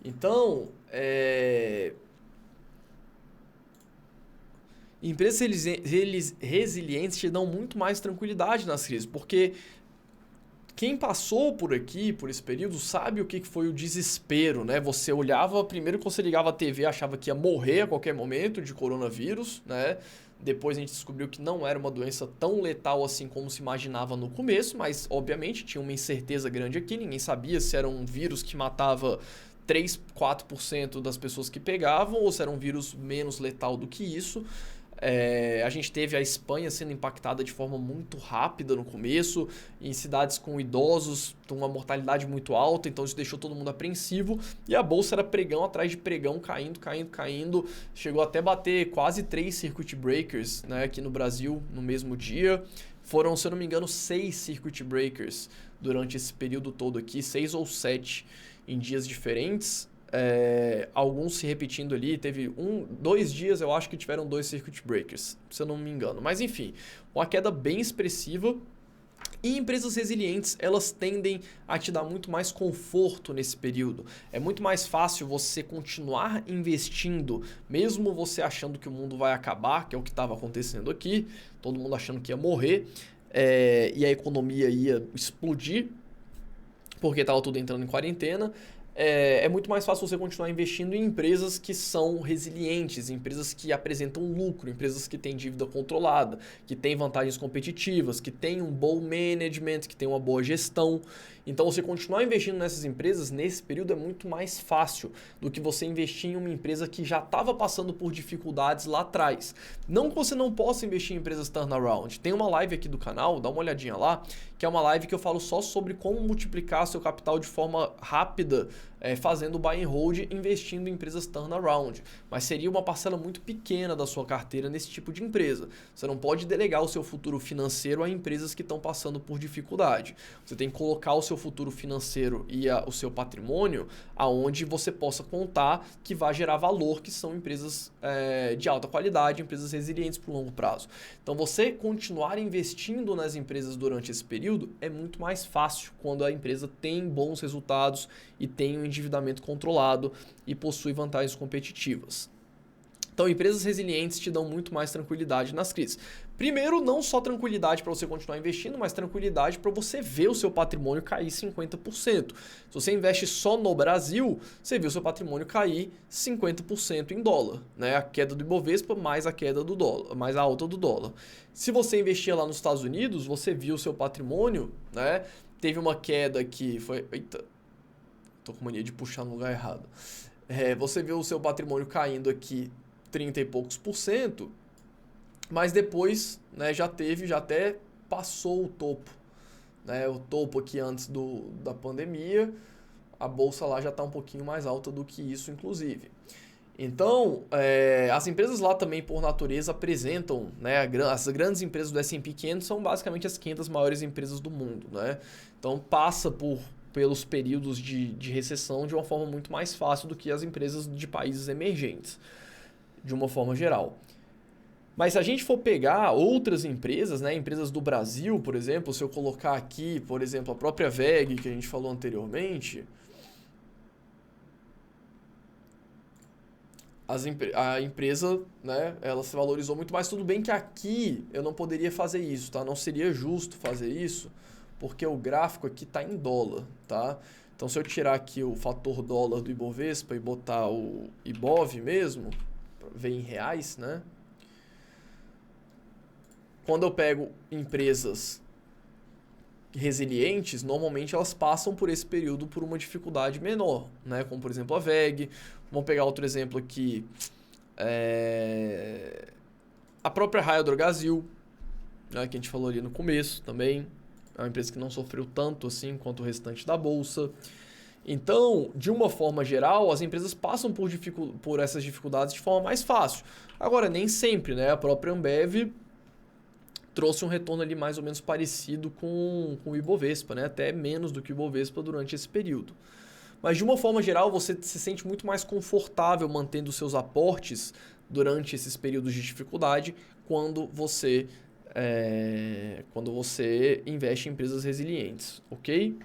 Então, empresas resilientes te dão muito mais tranquilidade nas crises, porque Quem passou por aqui, por esse período, sabe o que foi o desespero, né? Você olhava, primeiro que você ligava a TV, achava que ia morrer a qualquer momento de coronavírus, né? Depois a gente descobriu que não era uma doença tão letal assim como se imaginava no começo, mas obviamente tinha uma incerteza grande aqui, ninguém sabia se era um vírus que matava 3, 4% das pessoas que pegavam ou se era um vírus menos letal do que isso. A gente teve a Espanha sendo impactada de forma muito rápida no começo, em cidades com idosos, com uma mortalidade muito alta, então isso deixou todo mundo apreensivo, e a bolsa era pregão atrás de pregão, caindo, chegou até bater quase 3 circuit breakers, né, aqui no Brasil no mesmo dia. Foram, se eu não me engano, 6 circuit breakers durante esse período todo aqui, 6 ou 7 em dias diferentes. Alguns se repetindo ali, teve 2 dias eu acho que tiveram 2 circuit breakers, se eu não me engano, mas enfim, uma queda bem expressiva. E empresas resilientes, elas tendem a te dar muito mais conforto nesse período. É muito mais fácil você continuar investindo, mesmo você achando que o mundo vai acabar, que é o que estava acontecendo aqui, todo mundo achando que ia morrer, e a economia ia explodir, porque estava tudo entrando em quarentena. É muito mais fácil você continuar investindo em empresas que são resilientes, empresas que apresentam lucro, empresas que têm dívida controlada, que têm vantagens competitivas, que têm um bom management, que têm uma boa gestão. Então, você continuar investindo nessas empresas nesse período é muito mais fácil do que você investir em uma empresa que já estava passando por dificuldades lá atrás. Não que você não possa investir em empresas turnaround. Tem uma live aqui do canal, dá uma olhadinha lá, que é uma live que eu falo só sobre como multiplicar seu capital de forma rápida, fazendo buy and hold, investindo em empresas turnaround. Mas seria uma parcela muito pequena da sua carteira nesse tipo de empresa. Você não pode delegar o seu futuro financeiro a empresas que estão passando por dificuldade. Você tem que colocar o seu futuro financeiro e o seu patrimônio aonde você possa contar que vai gerar valor, que são empresas de alta qualidade, empresas resilientes por longo prazo. Então, você continuar investindo nas empresas durante esse período é muito mais fácil quando a empresa tem bons resultados e tem um endividamento controlado e possui vantagens competitivas. Então, empresas resilientes te dão muito mais tranquilidade nas crises. Primeiro, não só tranquilidade para você continuar investindo, mas tranquilidade para você ver o seu patrimônio cair 50%. Se você investe só no Brasil, você vê o seu patrimônio cair 50% em dólar, né? A queda do Ibovespa mais a queda do dólar, mais a alta do dólar. Se você investia lá nos Estados Unidos, você viu o seu patrimônio, né? Teve uma queda que foi... Eita, tô com mania de puxar no lugar errado. Você viu o seu patrimônio caindo aqui 30 e poucos por cento, mas depois, né, já até passou o topo, né, o topo aqui antes da pandemia, a bolsa lá já está um pouquinho mais alta do que isso, inclusive. Então, as empresas lá também, por natureza, apresentam, né, as grandes empresas do S&P 500 são basicamente as 500 maiores empresas do mundo, né? Então, passa pelos períodos de recessão de uma forma muito mais fácil do que as empresas de países emergentes, de uma forma geral. Mas se a gente for pegar outras empresas, né, empresas do Brasil, por exemplo, se eu colocar aqui, por exemplo, a própria WEG, que a gente falou anteriormente, a empresa, né, ela se valorizou muito mais. Tudo bem que aqui eu não poderia fazer isso, tá? Não seria justo fazer isso, porque o gráfico aqui está em dólar, tá? Então, se eu tirar aqui o fator dólar do Ibovespa e botar o Ibov mesmo, ver em reais, né? Quando eu pego empresas resilientes, normalmente elas passam por esse período por uma dificuldade menor, né? Como, por exemplo, a WEG. Vamos pegar outro exemplo aqui. A própria Raia Drogasil, né, que a gente falou ali no começo também. É uma empresa que não sofreu tanto assim quanto o restante da bolsa. Então, de uma forma geral, as empresas passam por essas dificuldades de forma mais fácil. Agora, nem sempre, né? A própria Ambev trouxe um retorno ali mais ou menos parecido com o Ibovespa, né? Até menos do que o Ibovespa durante esse período. Mas, de uma forma geral, você se sente muito mais confortável mantendo seus aportes durante esses períodos de dificuldade quando você investe em empresas resilientes, ok?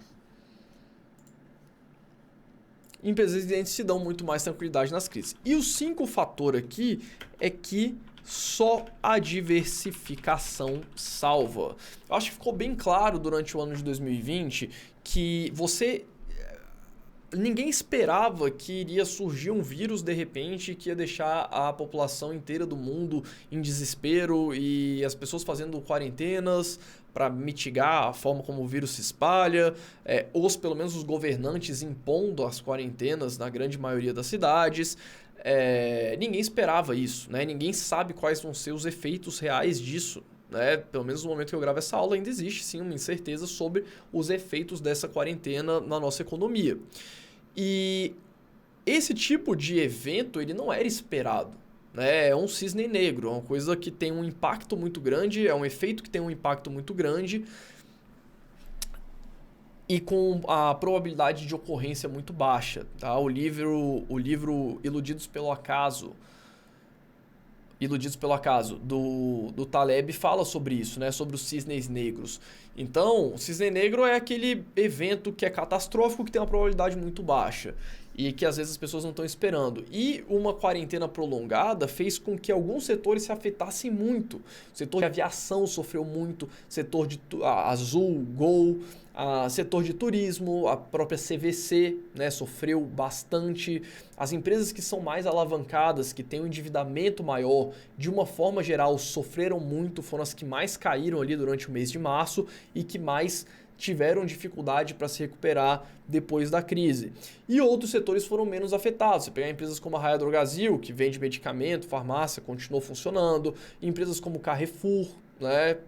Empresas resilientes te dão muito mais tranquilidade nas crises. E o 5º fator aqui é que só a diversificação salva. Eu acho que ficou bem claro durante o ano de 2020 que ninguém esperava que iria surgir um vírus de repente que ia deixar a população inteira do mundo em desespero e as pessoas fazendo quarentenas para mitigar a forma como o vírus se espalha, ou pelo menos os governantes impondo as quarentenas na grande maioria das cidades. Ninguém esperava isso, né? Ninguém sabe quais vão ser os efeitos reais disso. Pelo menos no momento que eu gravo essa aula ainda existe sim uma incerteza sobre os efeitos dessa quarentena na nossa economia. E esse tipo de evento ele não era esperado. É um cisne negro, é uma coisa que tem um impacto muito grande, é um efeito que tem um impacto muito grande e com a probabilidade de ocorrência muito baixa. Tá? O livro Iludidos pelo Acaso do Taleb fala sobre isso, né? Sobre os cisnes negros. Então, o cisne negro é aquele evento que é catastrófico, que tem uma probabilidade muito baixa e que às vezes as pessoas não estão esperando. E uma quarentena prolongada fez com que alguns setores se afetassem muito. O setor de aviação sofreu muito, setor de Azul, Gol, setor de turismo, a própria CVC, né, sofreu bastante. As empresas que são mais alavancadas, que têm um endividamento maior, de uma forma geral, sofreram muito, foram as que mais caíram ali durante o mês de março e que mais tiveram dificuldade para se recuperar depois da crise. E outros setores foram menos afetados. Você pegar empresas como a Raia Drogasil, que vende medicamento, farmácia, continuou funcionando. Empresas como Carrefour, né,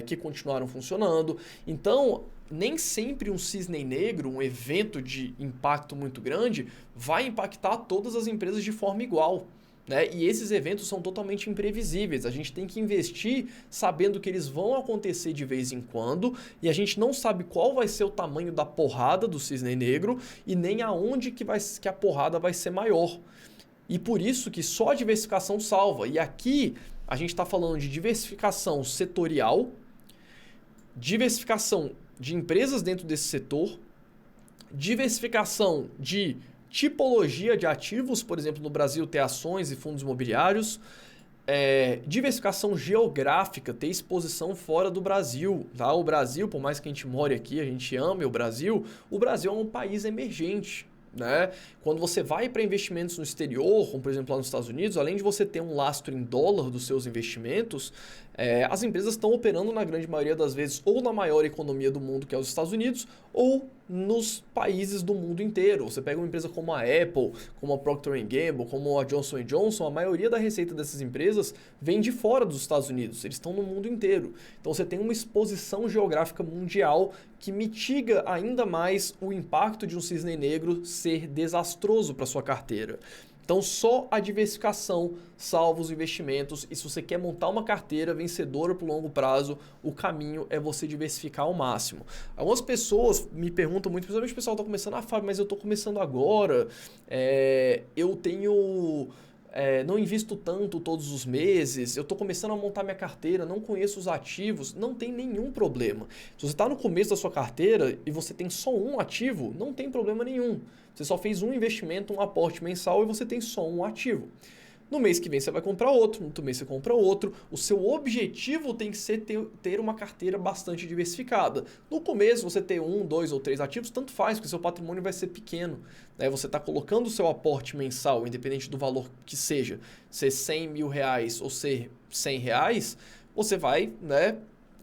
que continuaram funcionando. Então, nem sempre um cisne negro, um evento de impacto muito grande, vai impactar todas as empresas de forma igual. E esses eventos são totalmente imprevisíveis. A gente tem que investir sabendo que eles vão acontecer de vez em quando e a gente não sabe qual vai ser o tamanho da porrada do cisne negro e nem aonde que a porrada vai ser maior. E por isso que só a diversificação salva. E aqui a gente está falando de diversificação setorial, diversificação de empresas dentro desse setor, diversificação de tipologia de ativos, por exemplo, no Brasil ter ações e fundos imobiliários, diversificação geográfica, ter exposição fora do Brasil. Tá? O Brasil, por mais que a gente more aqui, a gente ame o Brasil é um país emergente. Né? Quando você vai para investimentos no exterior, como por exemplo lá nos Estados Unidos, além de você ter um lastro em dólar dos seus investimentos, as empresas estão operando na grande maioria das vezes ou na maior economia do mundo, que é os Estados Unidos, ou nos países do mundo inteiro. Você pega uma empresa como a Apple, como a Procter & Gamble, como a Johnson & Johnson, a maioria da receita dessas empresas vem de fora dos Estados Unidos, eles estão no mundo inteiro. Então você tem uma exposição geográfica mundial que mitiga ainda mais o impacto de um cisne negro ser desastroso para sua carteira. Então só a diversificação salva os investimentos e se você quer montar uma carteira vencedora para o longo prazo, o caminho é você diversificar ao máximo. Algumas pessoas me perguntam muito, principalmente o pessoal está começando, Fábio, mas eu estou começando agora, eu tenho... não invisto tanto todos os meses, eu estou começando a montar minha carteira, não conheço os ativos, não tem nenhum problema. Se você está no começo da sua carteira e você tem só um ativo, não tem problema nenhum. Você só fez um investimento, um aporte mensal e você tem só um ativo. No mês que vem você vai comprar outro, no outro mês você compra outro. O seu objetivo tem que ser ter uma carteira bastante diversificada. No começo você ter 1, 2 ou 3 ativos, tanto faz, porque seu patrimônio vai ser pequeno. Você está colocando o seu aporte mensal, independente do valor que seja, ser 100 mil reais ou ser 100 reais, você vai,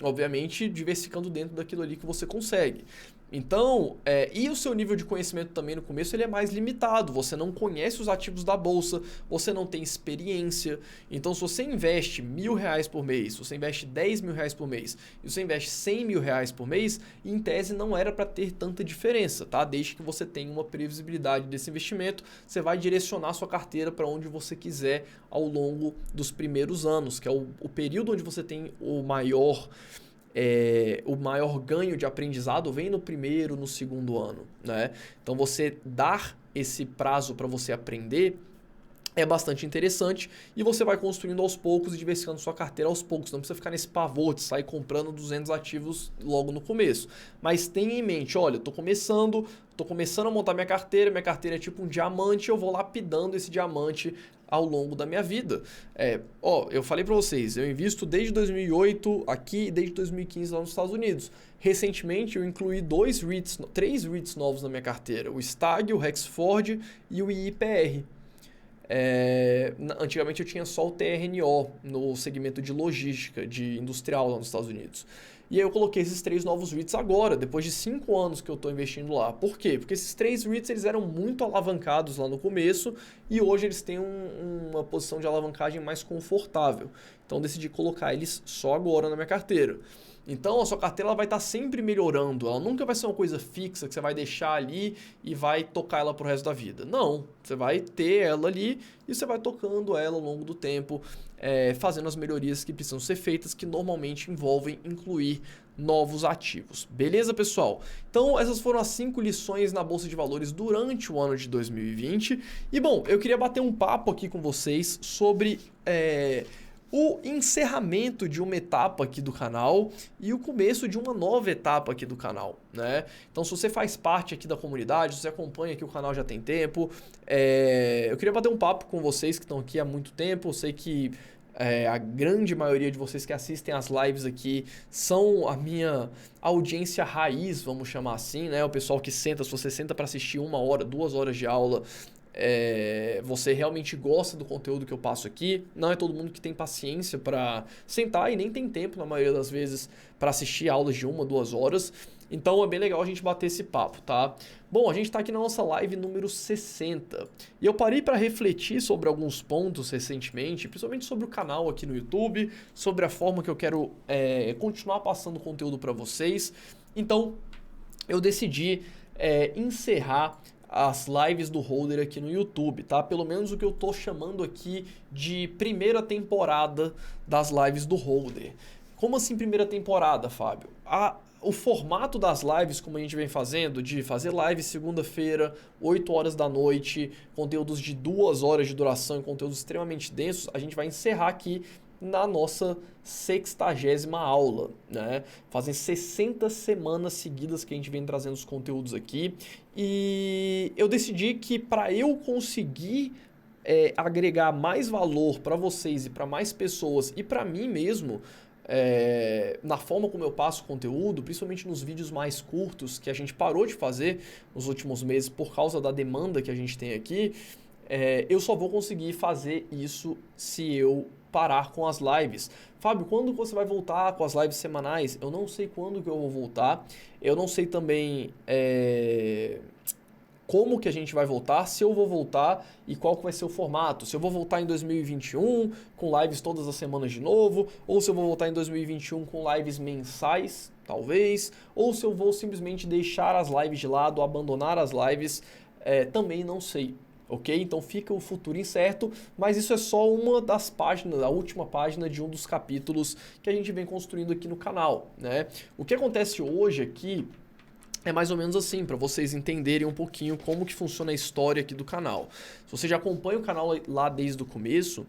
obviamente, diversificando dentro daquilo ali que você consegue. Então, e o seu nível de conhecimento também no começo ele é mais limitado, você não conhece os ativos da bolsa, você não tem experiência, então se você investe R$1.000 por mês, se você investe R$10.000 por mês e você investe R$100.000 por mês, em tese não era para ter tanta diferença, tá? Desde que você tenha uma previsibilidade desse investimento, você vai direcionar sua carteira para onde você quiser ao longo dos primeiros anos, que é o período onde você tem o maior ganho de aprendizado vem no primeiro, no segundo ano, né? Então você dar esse prazo para você aprender é bastante interessante e você vai construindo aos poucos e diversificando sua carteira aos poucos. Não precisa ficar nesse pavor de sair comprando 200 ativos logo no começo. Mas tenha em mente, olha, eu tô começando a montar minha carteira é tipo um diamante, eu vou lapidando esse diamante ao longo da minha vida. Eu falei para vocês, eu invisto desde 2008 aqui e desde 2015 lá nos Estados Unidos. Recentemente eu incluí três REITs novos na minha carteira, o STAG, o Rexford e o IIPR. Antigamente eu tinha só o TRNO no segmento de logística, de industrial lá nos Estados Unidos. E aí eu coloquei esses 3 novos REITs agora, depois de 5 anos que eu estou investindo lá. Por quê? Porque esses 3 REITs eles eram muito alavancados lá no começo e hoje eles têm uma posição de alavancagem mais confortável. Então eu decidi colocar eles só agora na minha carteira. Então a sua carteira ela vai estar sempre melhorando, ela nunca vai ser uma coisa fixa que você vai deixar ali e vai tocar ela pro resto da vida. Não, você vai ter ela ali e você vai tocando ela ao longo do tempo, fazendo as melhorias que precisam ser feitas, que normalmente envolvem incluir novos ativos. Beleza, pessoal? Então essas foram as 5 lições na Bolsa de Valores durante o ano de 2020. E bom, eu queria bater um papo aqui com vocês sobre o encerramento de uma etapa aqui do canal e o começo de uma nova etapa aqui do canal, né? Então, se você faz parte aqui da comunidade, se você acompanha aqui o canal já tem tempo, eu queria bater um papo com vocês que estão aqui há muito tempo. Eu sei que a grande maioria de vocês que assistem as lives aqui são a minha audiência raiz, vamos chamar assim, né? O pessoal que senta, se você senta para assistir 1 hora, 2 horas de aula, você realmente gosta do conteúdo que eu passo aqui. Não é todo mundo que tem paciência para sentar e nem tem tempo, na maioria das vezes, para assistir aulas de 1, 2 horas. Então é bem legal a gente bater esse papo, tá? Bom, a gente está aqui na nossa live número 60 e eu parei para refletir sobre alguns pontos recentemente, principalmente sobre o canal aqui no YouTube, sobre a forma que eu quero continuar passando conteúdo para vocês. Então eu decidi encerrar as lives do Holder aqui no YouTube, tá? Pelo menos o que eu tô chamando aqui de primeira temporada das lives do Holder. Como assim primeira temporada, Fábio? O formato das lives, como a gente vem fazendo, de fazer live segunda-feira, 8 horas da noite, conteúdos de 2 horas de duração e conteúdos extremamente densos, a gente vai encerrar aqui na nossa 60ª aula, né? Fazem 60 semanas seguidas que a gente vem trazendo os conteúdos aqui e eu decidi que para eu conseguir agregar mais valor para vocês e para mais pessoas e para mim mesmo, na forma como eu passo conteúdo, principalmente nos vídeos mais curtos que a gente parou de fazer nos últimos meses por causa da demanda que a gente tem aqui, eu só vou conseguir fazer isso se eu parar com as lives. Fábio, quando você vai voltar com as lives semanais? Eu não sei quando que eu vou voltar. Eu não sei também como que a gente vai voltar, se eu vou voltar e qual que vai ser o formato. Se eu vou voltar em 2021 com lives todas as semanas de novo, ou se eu vou voltar em 2021 com lives mensais, talvez, ou se eu vou simplesmente deixar as lives de lado, abandonar as lives, também não sei. Ok? Então fica o futuro incerto, mas isso é só uma das páginas, a última página de um dos capítulos que a gente vem construindo aqui no canal, né? O que acontece hoje aqui é mais ou menos assim, para vocês entenderem um pouquinho como que funciona a história aqui do canal. Se você já acompanha o canal lá desde o começo,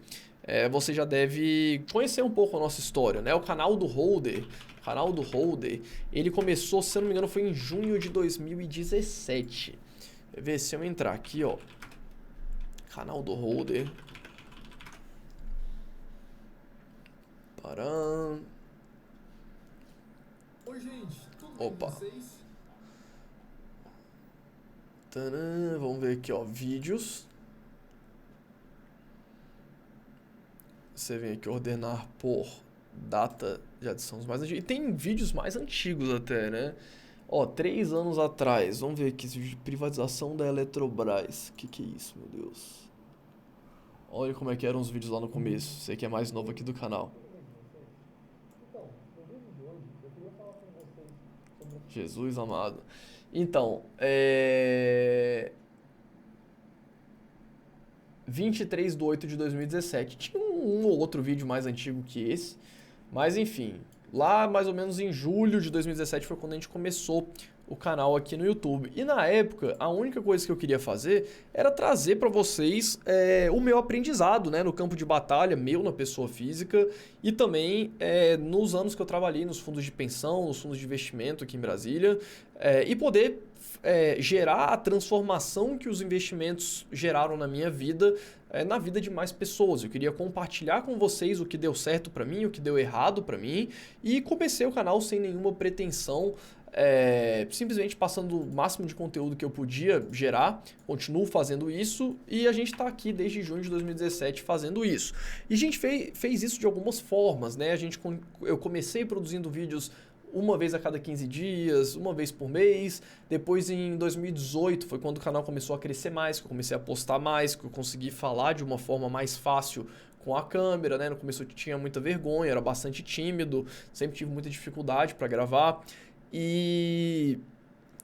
você já deve conhecer um pouco a nossa história, né? O canal do Holder, ele começou, se eu não me engano, foi em junho de 2017. Quer ver, se eu entrar aqui, ó, canal do Holder. Param. Oi, gente. Tudo bem Opa. com vocês? Tadã, vamos ver aqui, ó, vídeos. Você vem aqui ordenar por data de adição mais antigos. E tem vídeos mais antigos até, né? Ó, 3 anos atrás. Vamos ver aqui esse vídeo de privatização da Eletrobras. Que é isso, meu Deus? Olha como é que eram os vídeos lá no começo. Você que é mais novo aqui do canal. Então, no vídeo de hoje, eu queria falar com vocês sobre... Jesus amado. Então, 23 de 8 de 2017. Tinha um ou outro vídeo mais antigo que esse. Mas enfim, lá mais ou menos em julho de 2017 foi quando a gente começou o canal aqui no YouTube. E na época, a única coisa que eu queria fazer era trazer para vocês o meu aprendizado, né, no campo de batalha, meu na pessoa física, e também nos anos que eu trabalhei nos fundos de pensão, nos fundos de investimento aqui em Brasília, e poder gerar a transformação que os investimentos geraram na minha vida, na vida de mais pessoas. Eu queria compartilhar com vocês o que deu certo para mim, o que deu errado para mim, e comecei o canal sem nenhuma pretensão, simplesmente passando o máximo de conteúdo que eu podia gerar. Continuo fazendo isso e a gente está aqui desde junho de 2017 fazendo isso. E a gente fez isso de algumas formas, né? Eu comecei produzindo vídeos uma vez a cada 15 dias, uma vez por mês. Depois, em 2018, foi quando o canal começou a crescer mais, que eu comecei a postar mais, que eu consegui falar de uma forma mais fácil com a câmera, né? No começo eu tinha muita vergonha, era bastante tímido, sempre tive muita dificuldade para gravar. E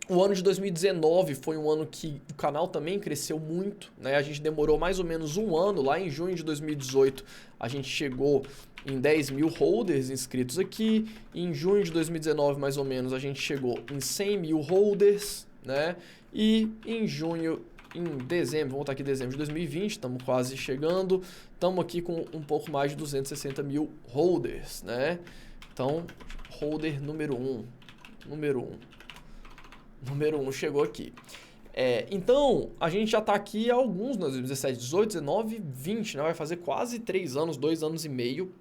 o ano de 2019 foi um ano que o canal também cresceu muito, né? A gente demorou mais ou menos um ano, lá em junho de 2018 a gente chegou em 10 mil holders inscritos aqui. Em junho de 2019, mais ou menos, a gente chegou em 100 mil holders, né? E em dezembro, vamos botar aqui dezembro de 2020, estamos quase chegando, estamos aqui com um pouco mais de 260 mil holders, né? Então, holder número 1 chegou aqui. Então, a gente já está aqui há alguns, 2017, 18, 19, 20, né? Vai fazer quase 3 anos, 2 anos e meio,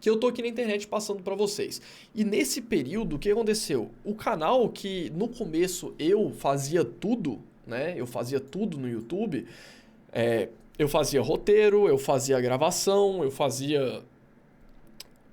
que eu tô aqui na internet passando para vocês. E nesse período, o que aconteceu? O canal que no começo eu fazia tudo, né? Eu fazia tudo no YouTube. Eu fazia roteiro, eu fazia gravação, eu fazia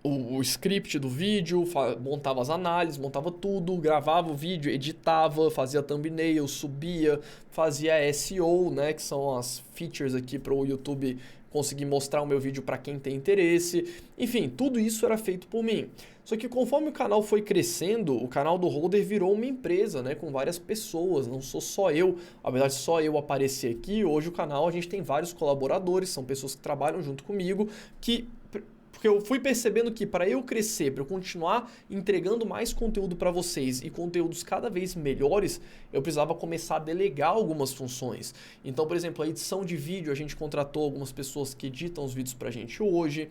o script do vídeo, montava as análises, montava tudo, gravava o vídeo, editava, fazia thumbnail, subia, fazia SEO, né, que são as features aqui para o YouTube conseguir mostrar o meu vídeo para quem tem interesse. Enfim, tudo isso era feito por mim. Só que conforme o canal foi crescendo, o canal do Holder virou uma empresa, né, com várias pessoas, não sou só eu. Apesar de só eu aparecer aqui, hoje o canal a gente tem vários colaboradores, são pessoas que trabalham junto comigo, porque eu fui percebendo que para eu crescer, para eu continuar entregando mais conteúdo para vocês e conteúdos cada vez melhores, eu precisava começar a delegar algumas funções. Então, por exemplo, a edição de vídeo, a gente contratou algumas pessoas que editam os vídeos para a gente hoje.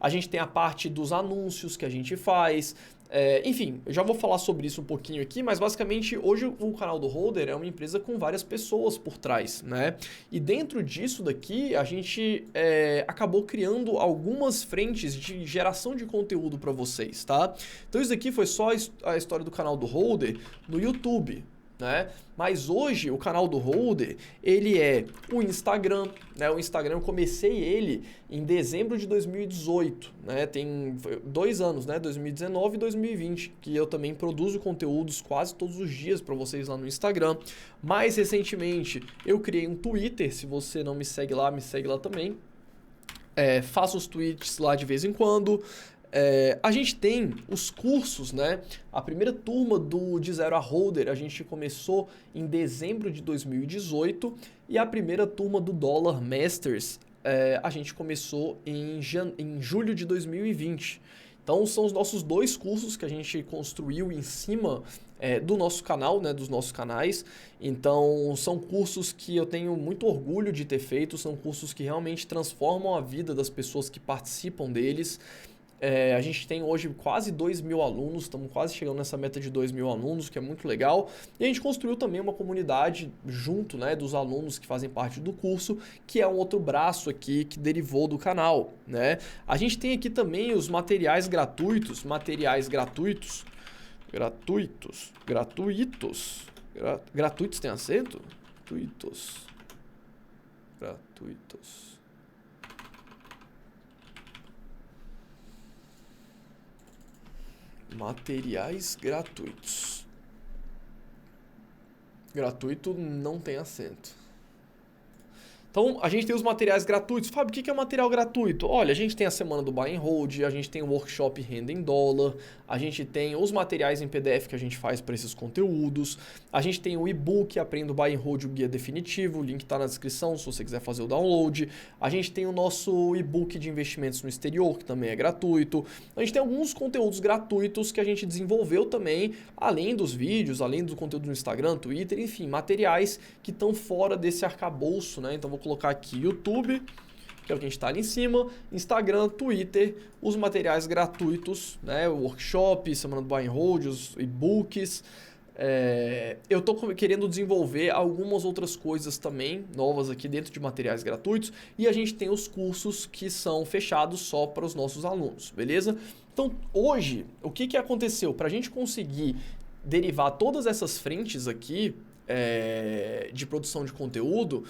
A gente tem a parte dos anúncios que a gente faz. Enfim, eu já vou falar sobre isso um pouquinho aqui, mas basicamente hoje o canal do Holder é uma empresa com várias pessoas por trás, né? E dentro disso daqui a gente acabou criando algumas frentes de geração de conteúdo para vocês, tá? Então isso daqui foi só a história do canal do Holder no YouTube, né? Mas hoje o canal do Holder, ele é o Instagram, né? O Instagram eu comecei ele em dezembro de 2018, né? Tem 2 anos, né? 2019 e 2020, que eu também produzo conteúdos quase todos os dias para vocês lá no Instagram. Mais recentemente eu criei um Twitter, se você não me segue lá também. Faço os tweets lá de vez em quando. A gente tem os cursos, né? A primeira turma de Zero a Holder a gente começou em dezembro de 2018 e a primeira turma do Dollar Masters a gente começou em julho de 2020. Então são os nossos 2 cursos que a gente construiu em cima do nosso canal, né, dos nossos canais. Então são cursos que eu tenho muito orgulho de ter feito, são cursos que realmente transformam a vida das pessoas que participam deles. A gente tem hoje quase 2 mil alunos, estamos quase chegando nessa meta de 2 mil alunos, que é muito legal. E a gente construiu também uma comunidade junto, né, dos alunos que fazem parte do curso, que é um outro braço aqui que derivou do canal, né? A gente tem aqui também os materiais gratuitos, gratuitos tem acento? Gratuitos. Materiais gratuitos. Gratuito não tem acento. Então, a gente tem os materiais gratuitos. Fábio, o que é material gratuito? Olha, a gente tem a semana do Buy and Hold, a gente tem o workshop Renda em Dólar, a gente tem os materiais em PDF que a gente faz para esses conteúdos, a gente tem o e-book Aprenda o Buy and Hold, o guia definitivo, o link está na descrição se você quiser fazer o download. A gente tem o nosso e-book de investimentos no exterior, que também é gratuito. A gente tem alguns conteúdos gratuitos que a gente desenvolveu também, além dos vídeos, além do conteúdo no Instagram, Twitter, enfim, materiais que estão fora desse arcabouço, né? Então, vou colocar aqui YouTube, que é o que a gente está ali em cima, Instagram, Twitter, os materiais gratuitos, né? O workshop, semana do Buy and Hold, os e-books. Eu estou querendo desenvolver algumas outras coisas também, novas aqui dentro de materiais gratuitos, e a gente tem os cursos que são fechados só para os nossos alunos, beleza? Então, hoje, o que aconteceu? Para a gente conseguir derivar todas essas frentes aqui de produção de conteúdo,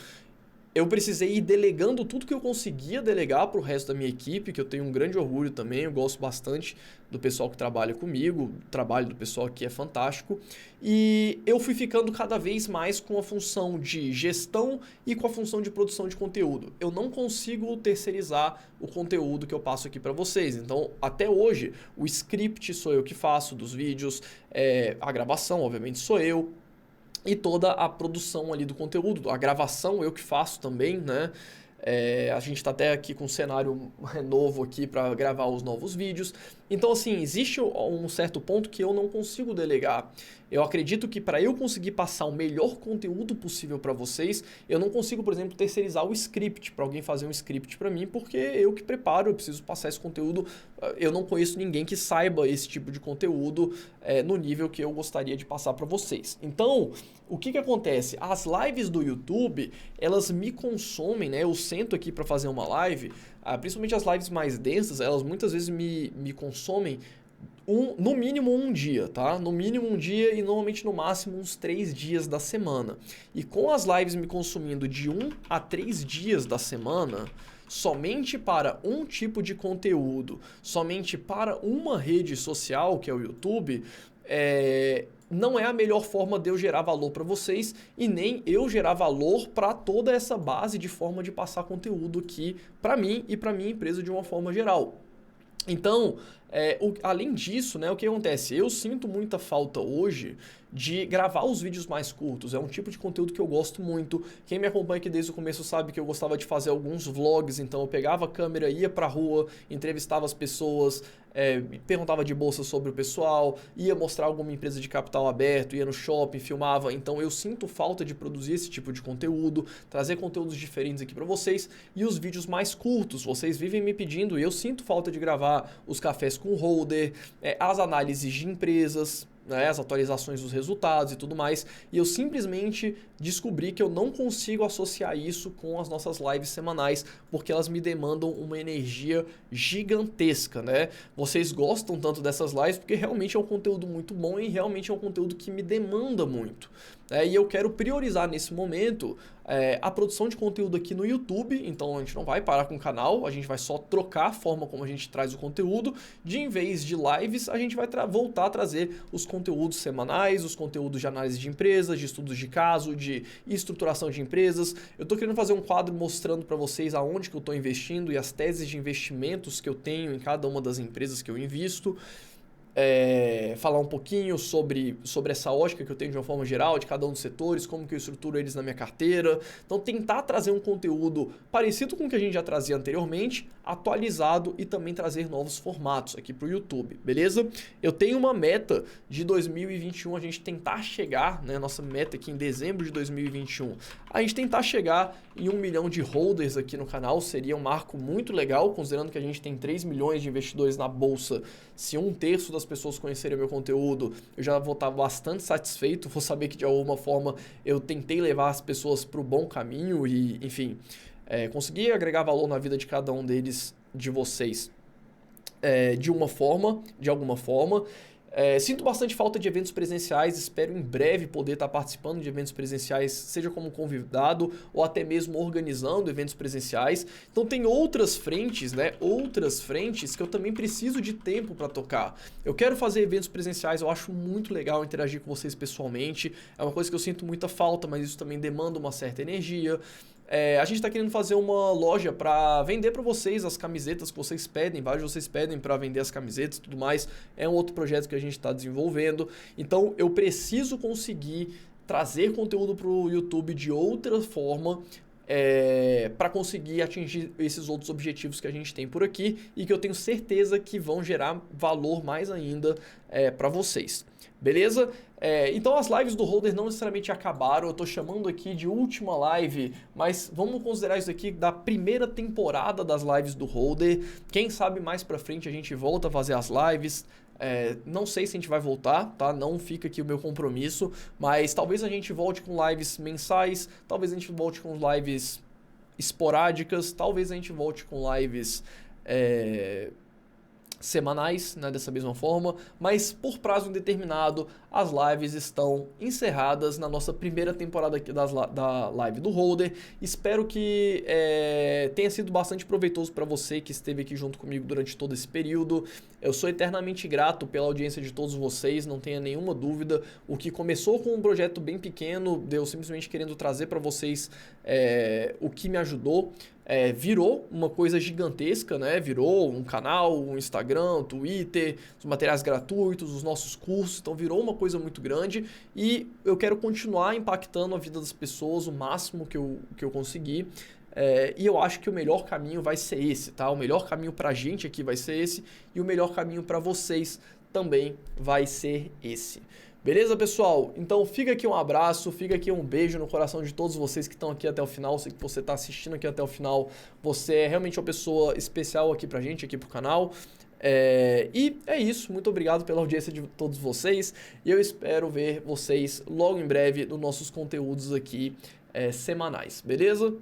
eu precisei ir delegando tudo que eu conseguia delegar para o resto da minha equipe, que eu tenho um grande orgulho também, eu gosto bastante do pessoal que trabalha comigo, o trabalho do pessoal aqui é fantástico, e eu fui ficando cada vez mais com a função de gestão e com a função de produção de conteúdo. Eu não consigo terceirizar o conteúdo que eu passo aqui para vocês, então até hoje o script sou eu que faço dos vídeos, a gravação obviamente sou eu, e toda a produção ali do conteúdo, a gravação eu que faço também, né? A gente está até aqui com um cenário novo aqui para gravar os novos vídeos. Então, assim, existe um certo ponto que eu não consigo delegar. Eu acredito que para eu conseguir passar o melhor conteúdo possível para vocês, eu não consigo, por exemplo, terceirizar o script, para alguém fazer um script para mim, porque eu que preparo, eu preciso passar esse conteúdo. Eu não conheço ninguém que saiba esse tipo de conteúdo no nível que eu gostaria de passar para vocês. Então, o que acontece? As lives do YouTube, elas me consomem, né? Eu sento aqui para fazer uma live, principalmente as lives mais densas, elas muitas vezes me consomem no mínimo um dia, tá? No mínimo um dia e normalmente no máximo uns 3 dias da semana. E com as lives me consumindo de 1 a 3 dias da semana, somente para um tipo de conteúdo, somente para uma rede social, que é o YouTube, não é a melhor forma de eu gerar valor para vocês e nem eu gerar valor para toda essa base de forma de passar conteúdo aqui para mim e para minha empresa de uma forma geral. Então, além disso, né, o que acontece? Eu sinto muita falta hoje de gravar os vídeos mais curtos. É um tipo de conteúdo que eu gosto muito. Quem me acompanha aqui desde o começo sabe que eu gostava de fazer alguns vlogs, então eu pegava a câmera, ia pra rua, entrevistava as pessoas, perguntava de bolsa sobre o pessoal, ia mostrar alguma empresa de capital aberto, ia no shopping, filmava. Então eu sinto falta de produzir esse tipo de conteúdo, trazer conteúdos diferentes aqui pra vocês. E os vídeos mais curtos, vocês vivem me pedindo e eu sinto falta de gravar os cafés com holder, as análises de empresas, né, as atualizações dos resultados e tudo mais, e eu simplesmente descobri que eu não consigo associar isso com as nossas lives semanais, porque elas me demandam uma energia gigantesca, né? Vocês gostam tanto dessas lives porque realmente é um conteúdo muito bom e realmente é um conteúdo que me demanda muito. E eu quero priorizar nesse momento a produção de conteúdo aqui no YouTube, então a gente não vai parar com o canal, a gente vai só trocar a forma como a gente traz o conteúdo, em vez de lives, a gente vai voltar a trazer os conteúdos semanais, os conteúdos de análise de empresas, de estudos de caso, de estruturação de empresas. Eu estou querendo fazer um quadro mostrando para vocês aonde que eu estou investindo e as teses de investimentos que eu tenho em cada uma das empresas que eu invisto. Falar um pouquinho sobre essa ótica que eu tenho de uma forma geral, de cada um dos setores, como que eu estruturo eles na minha carteira. Então tentar trazer um conteúdo parecido com o que a gente já trazia anteriormente, atualizado e também trazer novos formatos aqui para o YouTube, beleza? Eu tenho uma meta de 2021, a gente tentar chegar, né, nossa meta aqui em dezembro de 2021, a gente tentar chegar em 1 milhão de holders aqui no canal, seria um marco muito legal, considerando que a gente tem 3 milhões de investidores na bolsa. Se 1/3 das pessoas conhecerem o meu conteúdo, eu já vou estar bastante satisfeito, vou saber que de alguma forma eu tentei levar as pessoas para o bom caminho e, enfim, conseguir agregar valor na vida de cada um deles, de vocês, de alguma forma. Sinto bastante falta de eventos presenciais, espero em breve poder estar participando de eventos presenciais, seja como convidado ou até mesmo organizando eventos presenciais. Então tem outras frentes, né? Outras frentes que eu também preciso de tempo para tocar. Eu quero fazer eventos presenciais, eu acho muito legal interagir com vocês pessoalmente, é uma coisa que eu sinto muita falta, mas isso também demanda uma certa energia. a gente está querendo fazer uma loja para vender para vocês as camisetas que vocês pedem, vários de vocês pedem para vender as camisetas e tudo mais. É um outro projeto que a gente está desenvolvendo. Então eu preciso conseguir trazer conteúdo para o YouTube de outra forma para conseguir atingir esses outros objetivos que a gente tem por aqui e que eu tenho certeza que vão gerar valor mais ainda para vocês. Beleza? Então as lives do Holder não necessariamente acabaram, eu estou chamando aqui de última live, mas vamos considerar isso aqui da primeira temporada das lives do Holder. Quem sabe mais pra frente a gente volta a fazer as lives. Não sei se a gente vai voltar, tá? Não fica aqui o meu compromisso, mas talvez a gente volte com lives mensais, talvez a gente volte com lives esporádicas, talvez a gente volte com lives semanais, né, dessa mesma forma, mas por prazo indeterminado as lives estão encerradas na nossa primeira temporada aqui da live do Holder. Espero que tenha sido bastante proveitoso para você que esteve aqui junto comigo durante todo esse período. Eu sou eternamente grato pela audiência de todos vocês, não tenha nenhuma dúvida. O que começou com um projeto bem pequeno, deu simplesmente querendo trazer para vocês o que me ajudou. Virou uma coisa gigantesca, né? Virou um canal, um Instagram, um Twitter, os materiais gratuitos, os nossos cursos, então virou uma coisa muito grande e eu quero continuar impactando a vida das pessoas o máximo que eu conseguir. E eu acho que o melhor caminho vai ser esse, tá? O melhor caminho pra gente aqui vai ser esse e o melhor caminho pra vocês também vai ser esse. Beleza, pessoal? Então fica aqui um abraço, fica aqui um beijo no coração de todos vocês que estão aqui até o final. Sei que você está assistindo aqui até o final. Você é realmente uma pessoa especial aqui pra gente, aqui pro canal. E é isso. Muito obrigado pela audiência de todos vocês. E eu espero ver vocês logo em breve nos nossos conteúdos aqui semanais. Beleza?